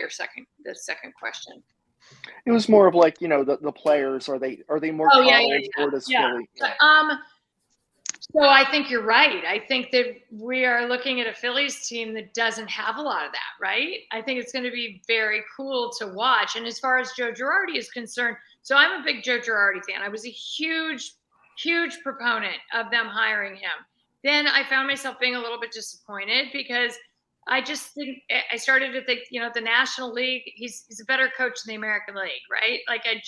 the second question. It was more of like, the players, are they more coddled, or does Philly? So I think you're right. I think that we are looking at a Phillies team that doesn't have a lot of that, right? I think it's going to be very cool to watch. And as far as Joe Girardi is concerned, so I'm a big Joe Girardi fan. I was a huge proponent of them hiring him. Then I found myself being a little bit disappointed because I just think I started to think, the National League, he's a better coach than the American League, right? Like I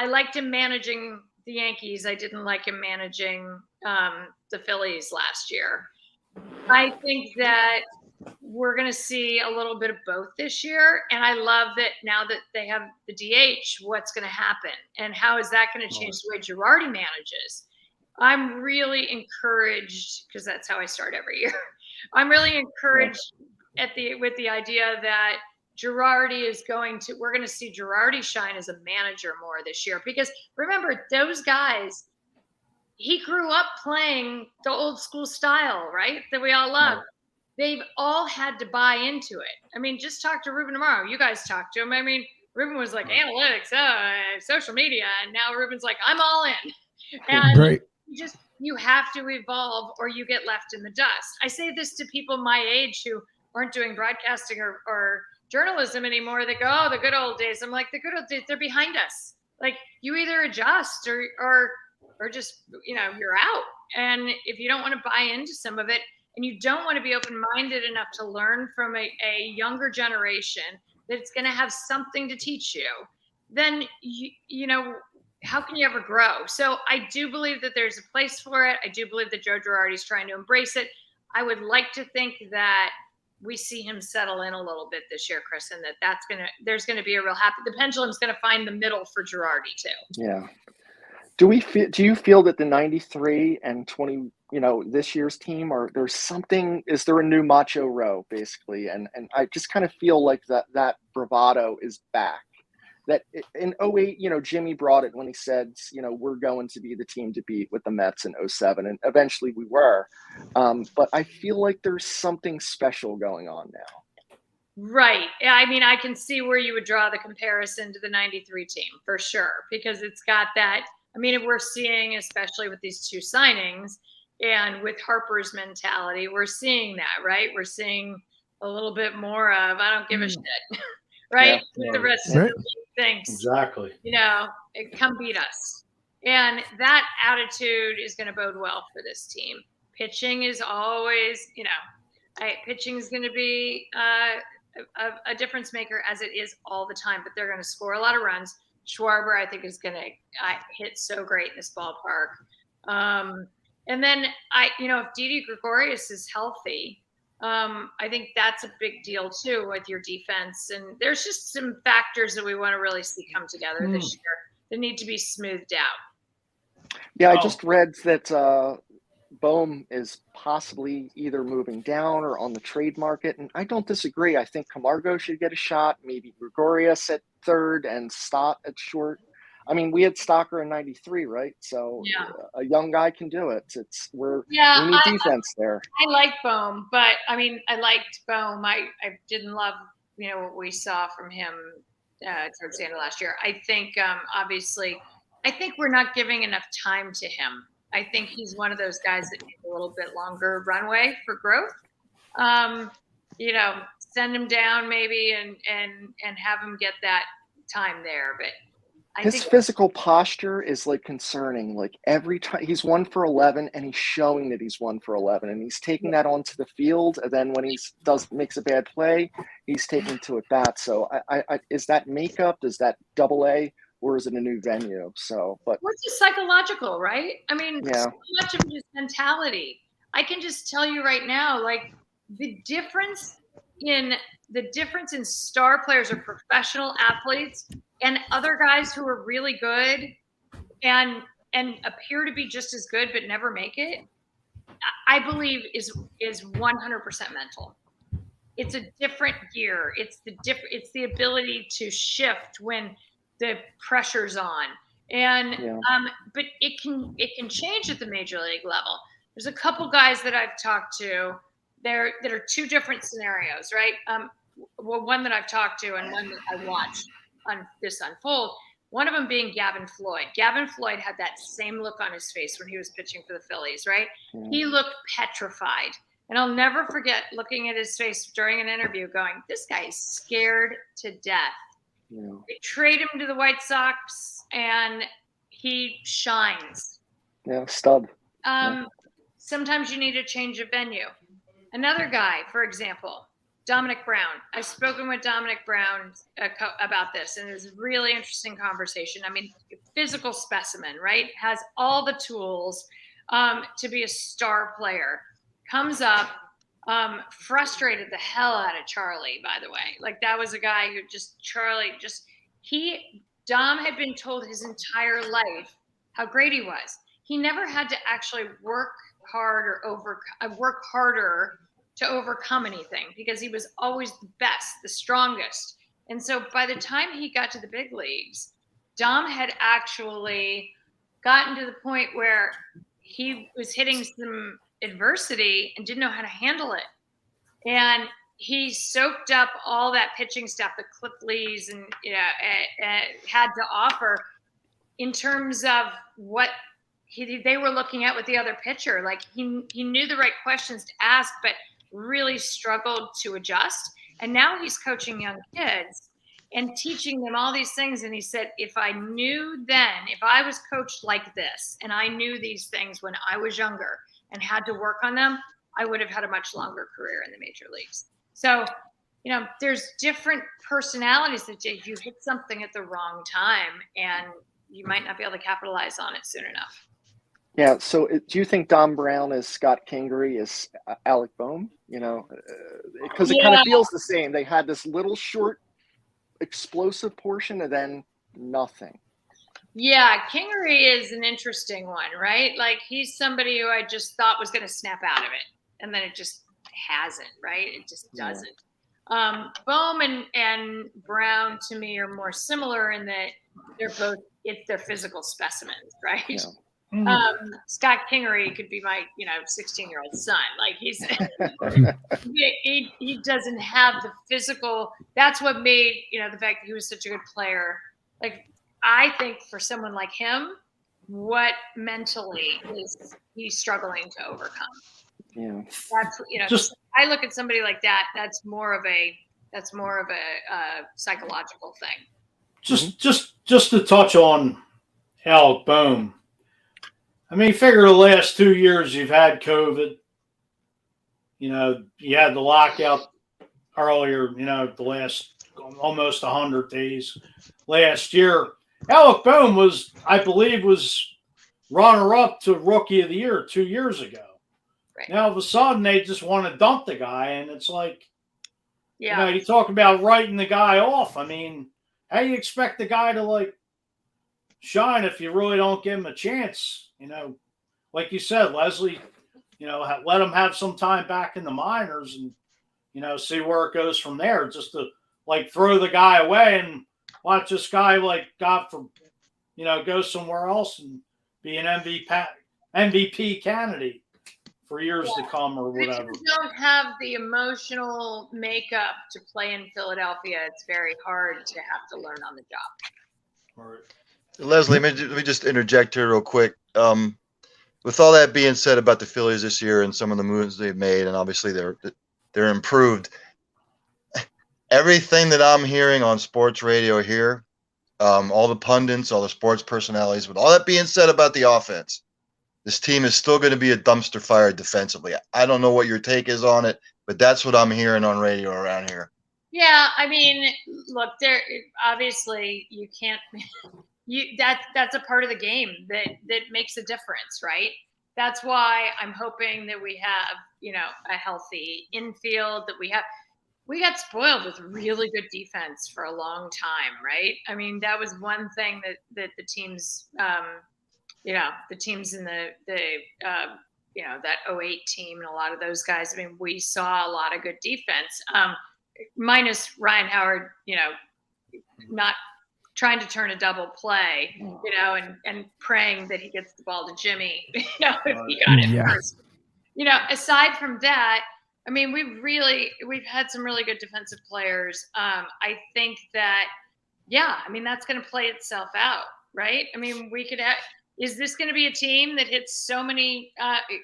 liked him managing the Yankees. I didn't like him managing the Phillies last year. I think that we're going to see a little bit of both this year. And I love that now that they have the DH, what's going to happen? And how is that going to change the way Girardi manages? I'm really encouraged, because that's how I start every year. I'm really encouraged with the idea that Girardi we're going to see Girardi shine as a manager more this year, because remember, those guys, he grew up playing the old school style, right? That we all love. They've all had to buy into it. I mean, just talk to Ruben tomorrow. You guys talked to him. I mean, Ruben was like, analytics, social media. And now Ruben's like, I'm all in. And you have to evolve or you get left in the dust. I say this to people my age who aren't doing broadcasting or journalism anymore. They go, oh, the good old days. I'm like, the good old days, they're behind us. Like, you either adjust or just, you're out. And if you don't want to buy into some of it, and you don't want to be open-minded enough to learn from a younger generation that's going to have something to teach you, then, how can you ever grow? So I do believe that there's a place for it. I do believe that Joe Girardi is trying to embrace it. I would like to think that we see him settle in a little bit this year, Chris, and there's going to be a real happy. The pendulum's going to find the middle for Girardi too. Yeah. Do you feel that the 93 and 20, this year's team, is there a new Macho Row basically? And I just kind of feel like that bravado is back. that in '08, Jimmy brought it when he said, we're going to be the team to beat with the Mets in '07, and eventually we were. But I feel like there's something special going on now. Right. I mean, I can see where you would draw the comparison to the '93 team for sure, because it's got that. I mean, we're seeing, especially with these two signings and with Harper's mentality, we're seeing that, right? We're seeing a little bit more of, I don't give a shit, right? Yeah. The rest Right. of the league thinks, Exactly. come beat us. And that attitude is going to bode well for this team. Pitching is always, pitching is going to be a difference maker, as it is all the time, but they're going to score a lot of runs. Schwarber, I think, is going to hit so great in this ballpark. And then if Didi Gregorius is healthy, I think that's a big deal too with your defense. And there's just some factors that we want to really see come together this year that need to be smoothed out. Yeah, I just read that Bohm is possibly either moving down or on the trade market, and I don't disagree. I think Camargo should get a shot, maybe Gregorius at third and Stott at short. I mean, we had Stocker in '93, right? So a young guy can do it. We need defense there. I like Bohm, but I liked Bohm. I didn't love what we saw from him towards the end of last year. I think obviously, I think we're not giving enough time to him. I think he's one of those guys that needs a little bit longer runway for growth. Send him down maybe and have him get that time there. But his physical posture is concerning. Every time he's 1 for 11, and he's showing that he's 1 for 11, and he's taking that onto the field. And then when he makes a bad play, he's taking to at bat. So I is that makeup? Is that AA? Or is it a new venue? But what's the psychological, right? I mean, so much of his mentality. I can just tell you right now, the difference in star players or professional athletes and other guys who are really good and appear to be just as good but never make it, I believe is 100% mental. It's a different gear. It's the ability to shift when the pressure's on, and but it can change at the major league level. There's a couple guys that I've talked to that are two different scenarios, right? One that I've talked to and one that I watched on this unfold. One of them being Gavin Floyd. Gavin Floyd had that same look on his face when he was pitching for the Phillies, right? He looked petrified. And I'll never forget looking at his face during an interview going, this guy is scared to death. They trade him to the White Sox, and he shines. Stud. Sometimes you need a change of venue. Another guy, for example, Dominic Brown. I've spoken with Dominic Brown about this, and it was a really interesting conversation. I mean, physical specimen, right? Has all the tools to be a star player. Comes up, frustrated the hell out of Charlie, by the way. That was a guy who Dom had been told his entire life how great he was. He never had to actually work harder to overcome anything because he was always the best, the strongest. And so by the time he got to the big leagues, Dom had actually gotten to the point where he was hitting some adversity and didn't know how to handle it. And he soaked up all that pitching stuff that Cliff Lee's and had to offer in terms of what they were looking at with the other pitcher. He knew the right questions to ask, but really struggled to adjust. And now he's coaching young kids and teaching them all these things. And he said, if I was coached like this and I knew these things when I was younger and had to work on them, I would have had a much longer career in the major leagues. So, there's different personalities that you hit something at the wrong time and you might not be able to capitalize on it soon enough. Yeah. So do you think Dom Brown is Scott Kingery is Alec Bohm? Because it kind of feels the same. They had this little short explosive portion and then nothing. Yeah, Kingery is an interesting one, right? He's somebody who I just thought was going to snap out of it, and then it just hasn't, right? It just doesn't. Bohm and Brown to me are more similar in that they're physical specimens, right? Yeah. Scott Kingery could be my 16-year-old son. Like he doesn't have the physical. That's what made the fact that he was such a good player. Like I think for someone like him, what mentally is he struggling to overcome? Yeah. That's I look at somebody like that. That's more of a psychological thing. Just to touch on Alec Bohm. I mean, figure the last 2 years you've had COVID. You had the lockout earlier. The last almost 100 days last year. Alec Bohm was runner-up to Rookie of the Year 2 years ago. Right. Now all of a sudden they just want to dump the guy, and it's like, yeah, you talk about writing the guy off. I mean, how do you expect the guy to shine if you really don't give him a chance? Like you said, Leslie, let him have some time back in the minors and see where it goes from there. Just to throw the guy away and watch this guy go somewhere else and be an MVP candidate for years to come or whatever. If you don't have the emotional makeup to play in Philadelphia, it's very hard to have to learn on the job. All right. Leslie, let me just interject here real quick. With all that being said about the Phillies this year and some of the moves they've made, and obviously they're improved. Everything that I'm hearing on sports radio here, all the pundits, all the sports personalities, with all that being said about the offense, this team is still going to be a dumpster fire defensively. I don't know what your take is on it, but that's what I'm hearing on radio around here. Yeah, I mean, look, there obviously you can't. That's a part of the game that makes a difference, right? That's why I'm hoping that we have a healthy infield, that we got spoiled with really good defense for a long time, right? I mean, that was one thing that the teams, the teams in the that 08 team and a lot of those guys. I mean, we saw a lot of good defense, minus Ryan Howard, not trying to turn a double play, and praying that he gets the ball to Jimmy, if he got it first. Aside from that, I mean, we've had some really good defensive players. I think that, I mean, that's going to play itself out, right? I mean, is this going to be a team that hits so many,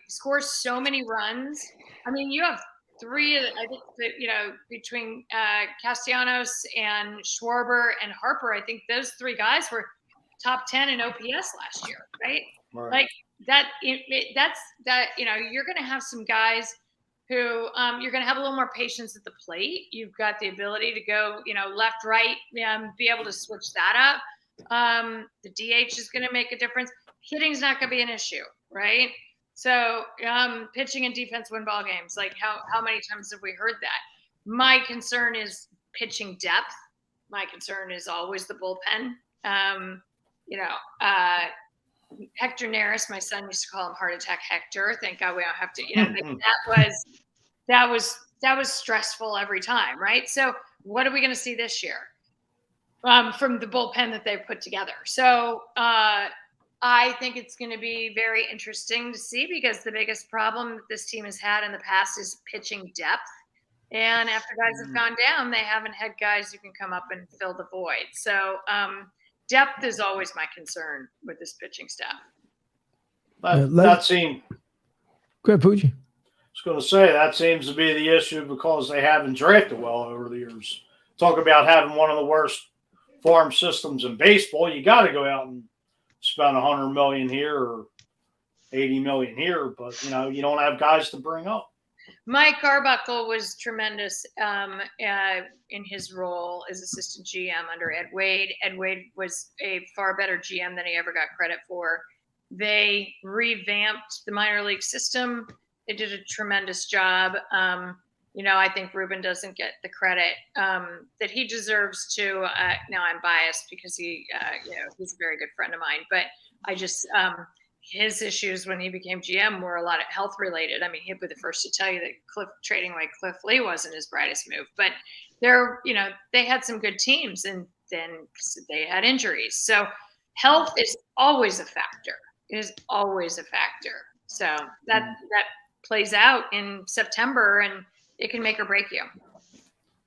scores so many runs? I mean, you have three, I think that, between Castellanos and Schwarber and Harper, I think those three guys were top 10 in OPS last year, right? Like that, you're going to have some guys who you're going to have a little more patience at the plate. You've got the ability to go, left, right, be able to switch that up. The DH is going to make a difference. Hitting's not going to be an issue, right? So pitching and defense win ball games. Like how many times have we heard that? My concern is pitching depth. My concern is always the bullpen. Hector Neris, my son used to call him Heart Attack Hector. Thank God we don't have to. That was stressful every time, right? So what are we going to see this year from the bullpen that they've put together? So I think it's going to be very interesting to see, because the biggest problem that this team has had in the past is pitching depth. And after guys have gone down, they haven't had guys who can come up and fill the void. So depth is always my concern with this pitching staff. That seems. Go ahead, Poochie. I was going to say that seems to be the issue, because they haven't drafted well over the years. Talk about having one of the worst farm systems in baseball. You got to go out and spend $100 million here or $80 million here, but you don't have guys to bring up. Mike Arbuckle was tremendous in his role as assistant GM under Ed Wade. Ed Wade was a far better GM than he ever got credit for. They revamped the minor league system. They did a tremendous job. I think Ruben doesn't get the credit that he deserves to. Now I'm biased because he's a very good friend of mine, but I just his issues when he became GM were a lot of health related. I mean, he'd be the first to tell you that trading away Cliff Lee wasn't his brightest move, but they had some good teams, and then they had injuries. So health is always a factor. It is always a factor. So that plays out in September, and it can make or break you.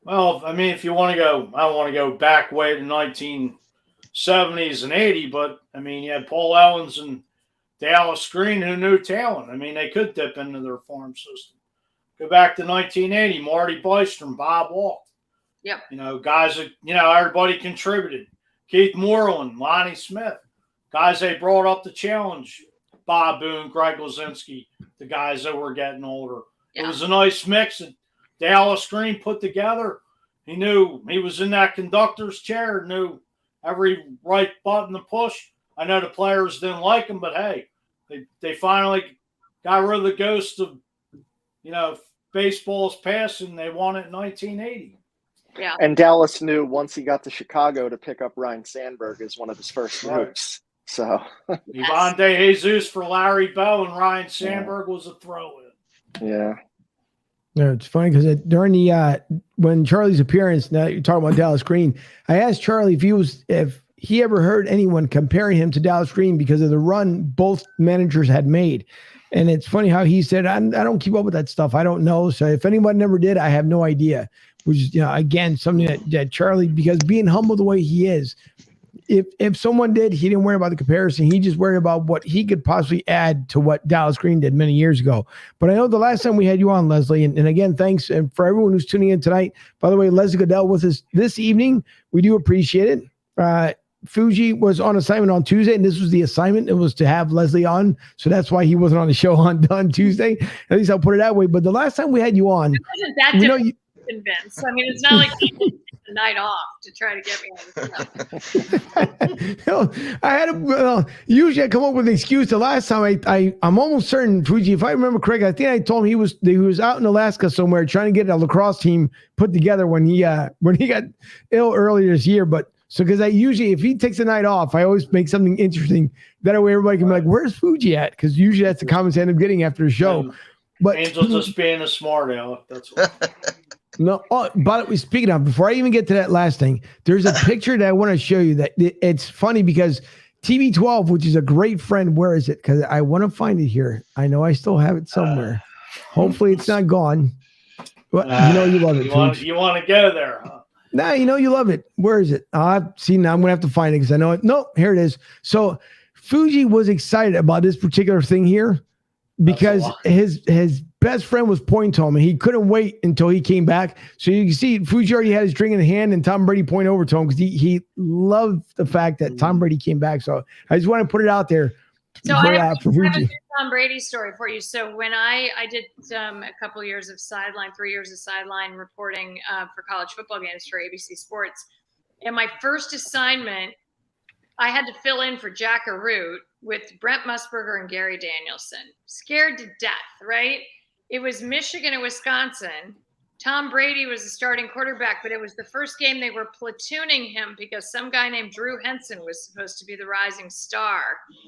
Well, I mean, if you want to go, I don't want to go back way to 1970s and 80, but I mean, you had Paul Owens and Dallas Green who knew talent. I mean, they could dip into their farm system. Go back to 1980, Marty Bystrom, Bob Walt. Yep. Guys that, everybody contributed. Keith Moreland, Lonnie Smith, guys they brought up to challenge Bob Boone, Greg Lazinski, the guys that were getting older. Yeah. It was a nice mix that Dallas Green put together. He knew he was in that conductor's chair, knew every right button to push. I know the players didn't like him, but hey, they finally got rid of the ghost of, baseball's past, and they won it in 1980. Yeah. And Dallas knew once he got to Chicago to pick up Ryan Sandberg as one of his first moves. So Ivan De Jesus for Larry Bell, and Ryan Sandberg was a throw-in. Yeah. No, it's funny because during the when Charlie's appearance, now you're talking about Dallas Green, I asked Charlie if he ever heard anyone comparing him to Dallas Green because of the run both managers had made. And it's funny how he said, I don't keep up with that stuff. I don't know. So if anyone never did, I have no idea. Which is, again, something that Charlie, because being humble the way he is, if someone did, he didn't worry about the comparison. He just worried about what he could possibly add to what Dallas Green did many years ago. But I know the last time we had you on, Leslie, and again, thanks and for everyone who's tuning in tonight. By the way, Leslie Gudel with us this evening. We do appreciate it. Fuji was on assignment on Tuesday, and this was the assignment. It was to have Leslie on, so that's why he wasn't on the show on Tuesday. At least I'll put it that way. But the last time we had you on, it wasn't that difficult to convince. I mean, it's not like he took the night off to try to get me on the show. Usually I come up with an excuse. The last time I'm almost certain, Fuji, if I remember correctly, I think I told him he was out in Alaska somewhere trying to get a lacrosse team put together when he got ill earlier this year. But so because I usually, if he takes the night off, I always make something interesting. That way everybody can be like, "Where's Fuji at?" Because usually that's the comments I end up getting after the show. But Angel just being a smart aleck. That's what. No, but speaking of, before I even get to that last thing, there's a picture that I want to show you that it's funny because TB12, which is a great friend, where is it? Because I want to find it here. I know I still have it somewhere. Hopefully it's not gone. But you love it. You want to go there, huh? Nah, you love it. Where is it? See, now I'm going to have to find it because I know it. No, here it is. So Fuji was excited about this particular thing here because his best friend was pointing to him, and he couldn't wait until he came back. So you can see Fuji already had his drink in hand, and Tom Brady pointed over to him because he loved the fact that Tom Brady came back. So I just want to put it out there. So I have a Tom Brady story for you. So when I did a couple of years of sideline, 3 years of sideline reporting for college football games for ABC Sports, and my first assignment, I had to fill in for Jack Arute with Brent Musburger and Gary Danielson. Scared to death, right? It was Michigan and Wisconsin. Tom Brady was the starting quarterback, but it was the first game they were platooning him because some guy named Drew Henson was supposed to be the rising star.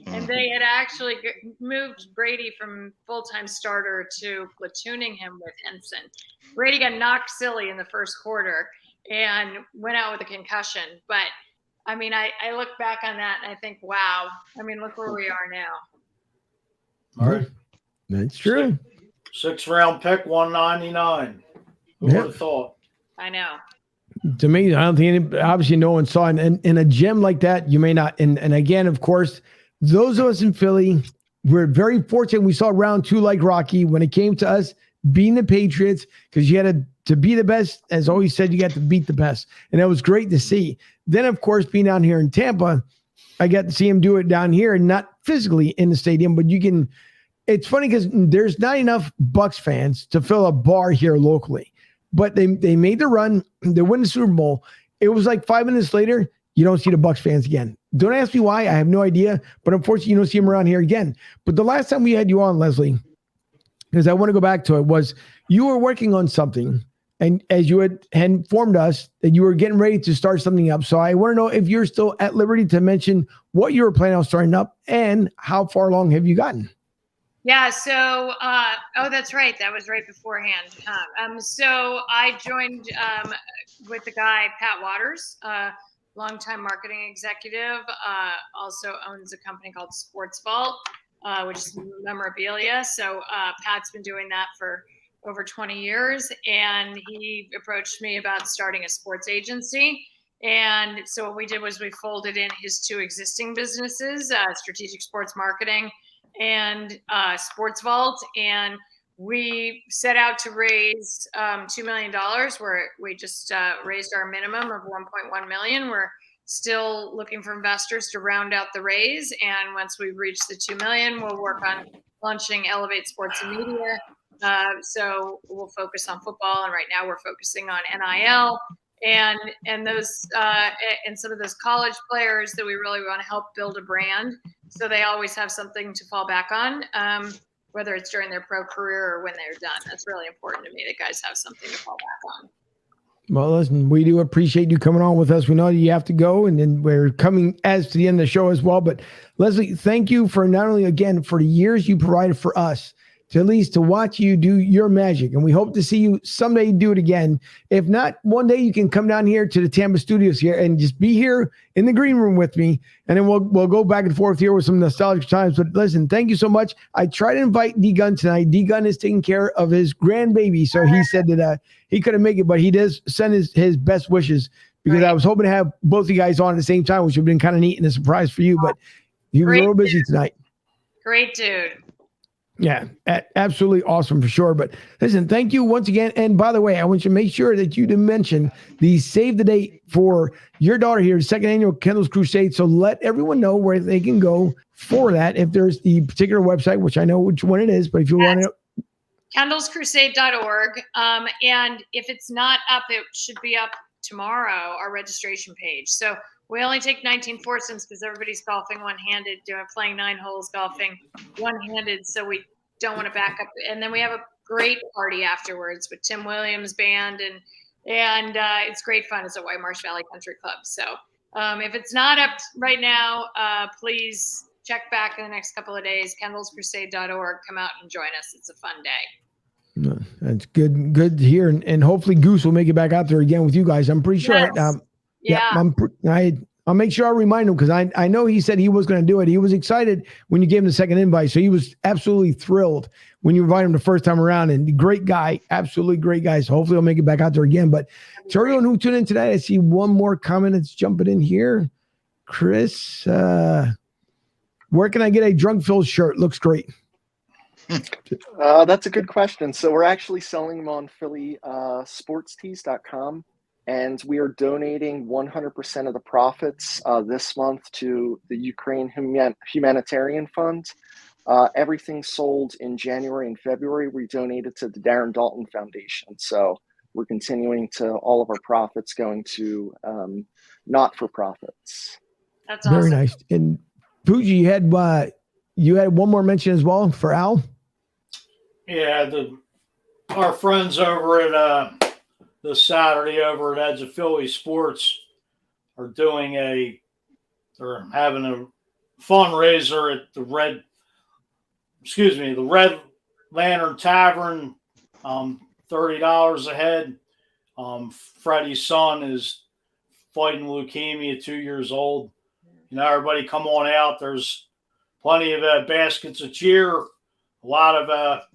And they had actually moved Brady from full-time starter to platooning him with Henson. Brady got knocked silly in the first quarter and went out with a concussion. But, I mean, I look back on that and I think, wow. I mean, look where we are now. All right. That's true. 6th round pick, 199. Who would have thought? I know. To me, I don't think obviously no one saw it. And in a gym like that, you may not. And again, of course, those of us in Philly, we're very fortunate. We saw round 2 like Rocky when it came to us being the Patriots, because you had to be the best. As always said, you got to beat the best. And that was great to see. Then, of course, being down here in Tampa, I got to see him do it down here, and not physically in the stadium, but you can. It's funny because there's not enough Bucs fans to fill a bar here locally. But they made the run. They win the Super Bowl. It was like 5 minutes later, you don't see the Bucs fans again. Don't ask me why. I have no idea. But unfortunately, you don't see them around here again. But the last time we had you on, Leslie, because I want to go back to it, was you were working on something and as you had informed us that you were getting ready to start something up. So I want to know if you're still at liberty to mention what you were planning on starting up and how far along have you gotten? Yeah, so that's right. That was right beforehand. So I joined with the guy Pat Waters, longtime marketing executive. Also owns a company called Sports Vault, which is memorabilia. So Pat's been doing that for over 20 years, and he approached me about starting a sports agency. And so what we did was we folded in his two existing businesses, Strategic Sports Marketing and Sports Vault, and we set out to raise $2 million. Where we just raised our minimum of 1.1 million. We're still looking for investors to round out the raise, and once we reach the 2 million, we'll work on launching Elevate Sports and Media. So we'll focus on football, and right now we're focusing on NIL and those and some of those college players that we really want to help build a brand, so they always have something to fall back on, whether it's during their pro career or when they're done. That's really important to me, that guys have something to fall back on. Well, listen, we do appreciate you coming on with us. We know that you have to go, and then we're coming as to the end of the show as well. But Leslie, thank you for not only, again, for the years you provided for us, to at least to watch you do your magic. And we hope to see you someday do it again. If not, one day you can come down here to the Tampa studios here and just be here in the green room with me. And then we'll go back and forth here with some nostalgic times. But listen, thank you so much. I tried to invite D Gun tonight. D Gun is taking care of his grandbaby. So he said that he couldn't make it, but he does send his best wishes, because I was hoping to have both of you guys on at the same time, which would have been kind of neat and a surprise for you. But he was a little busy tonight. Great dude. Yeah, absolutely awesome for sure. But listen, thank you once again. And by the way, I want you to make sure that you did mention the save the date for your daughter here, second annual Kendall's Crusade. So let everyone know where they can go for that. If there's the particular website, which I know which one it is, but if you want to. kendallscrusade.org. And if it's not up, it should be up tomorrow, our registration page. So we only take 19 foursomes because everybody's golfing one-handed, playing 9 holes, golfing one-handed. So we don't want to back up. And then we have a great party afterwards with Tim Williams Band, and it's great fun. It's at White Marsh Valley Country Club. So if it's not up right now, please check back in the next couple of days. kendallscrusade.org. Come out and join us. It's a fun day. That's good to hear. And hopefully Goose will make it back out there again with you guys. I'm pretty sure. Yes. I'll make sure I remind him, because I know he said he was going to do it. He was excited when you gave him the second invite. So he was absolutely thrilled when you invited him the first time around, and great guy, absolutely great guy. So hopefully he'll make it back out there again. But to everyone who tuned in today, I see one more comment that's jumping in here. Chris, where can I get a Drunk Phil shirt? Looks great. That's a good question. So we're actually selling them on phillysportstees.com, and we are donating 100% of the profits this month to the Ukraine Humanitarian Fund. Everything sold in January and February, we donated to the Darren Dalton Foundation. So we're continuing to all of our profits going to not-for-profits. That's awesome. Very nice. And Fuji, you had one more mention as well for Al. Yeah, our friends over at this Saturday over at Edge of Philly Sports are doing they're having a fundraiser at the Red Lantern Tavern, $30 a head. Freddie's son is fighting leukemia, 2 years old. Everybody come on out. There's plenty of baskets of cheer. A lot of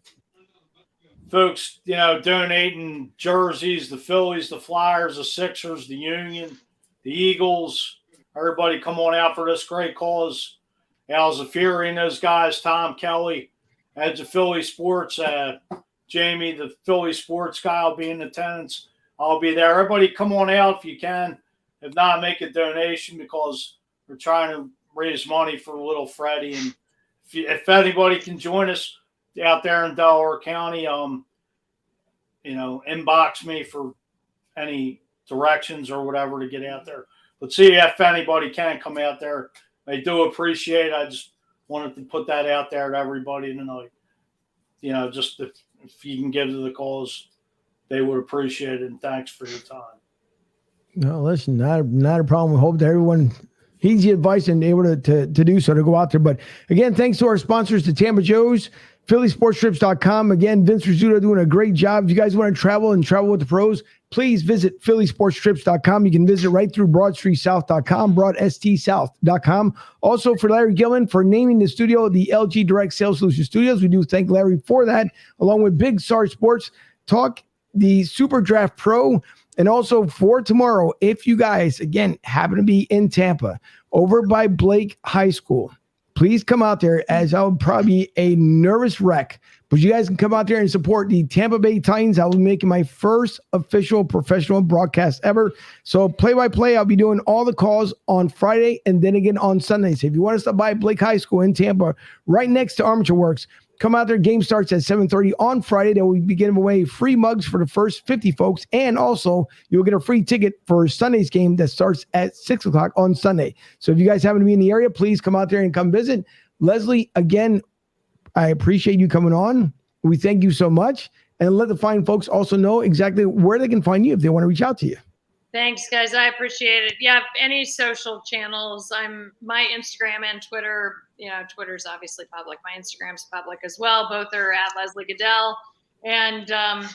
folks, donating jerseys, the Phillies, the Flyers, the Sixers, the Union, the Eagles. Everybody come on out for this great cause. Al Zafiri and those guys, Tom Kelly, Edge of Philly Sports, Jamie, the Philly Sports guy, will be in attendance. I'll be there. Everybody come on out if you can. If not, make a donation, because we're trying to raise money for little Freddie. And if anybody can join us out there in Delaware County, inbox me for any directions or whatever to get out there. But see if anybody can come out there. I do appreciate it. I just wanted to put that out there to everybody tonight. Just if you can give to the cause, they would appreciate it. And thanks for your time. No, listen, not a problem. We hope that everyone heeds the advice and able to do so, to go out there. But again, thanks to our sponsors, the Tampa Joes, PhillySportsTrips.com. Again, Vince Rizzuto doing a great job. If you guys want to travel with the pros, please visit PhillySportsTrips.com. You can visit right through BroadStreetSouth.com, BroadSTSouth.com. Also, for Larry Gilman for naming the studio the LG Direct Sales Solution Studios. We do thank Larry for that, along with Big Sarge Sports Talk, the Super Draft Pro. And also for tomorrow, if you guys, again, happen to be in Tampa, over by Blake High School, please come out there, as I would probably be a nervous wreck. But you guys can come out there and support the Tampa Bay Titans. I will be making my first official professional broadcast ever. So play-by-play, I'll be doing all the calls on Friday and then again on Sundays. If you want to stop by Blake High School in Tampa, right next to Armature Works, come out there. Game starts at 7:30 on Friday. They will be giving away free mugs for the first 50 folks. And also, you'll get a free ticket for Sunday's game that starts at 6 o'clock on Sunday. So if you guys happen to be in the area, please come out there and come visit. Leslie, again, I appreciate you coming on. We thank you so much. And let the fine folks also know exactly where they can find you if they want to reach out to you. Thanks, guys. I appreciate it. Yeah, any social channels. My Instagram and Twitter. Twitter's obviously public. My Instagram's public as well. Both are at Leslie Gudel. And I'm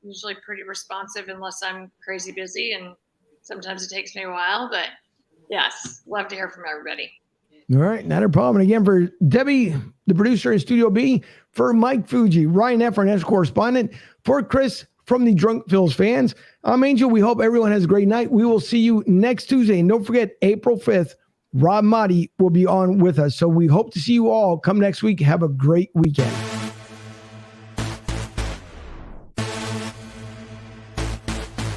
usually pretty responsive unless I'm crazy busy. And sometimes it takes me a while. But yes, love to hear from everybody. All right, not a problem. And again, for Debbie, the producer in Studio B, for Mike Fuji, Ryan F., our national correspondent, for Chris from the Drunk Phils fans, I'm Angel. We hope everyone has a great night. We will see you next Tuesday. And don't forget, April 5th, Rob Motti will be on with us. So we hope to see you all come next week. Have a great weekend.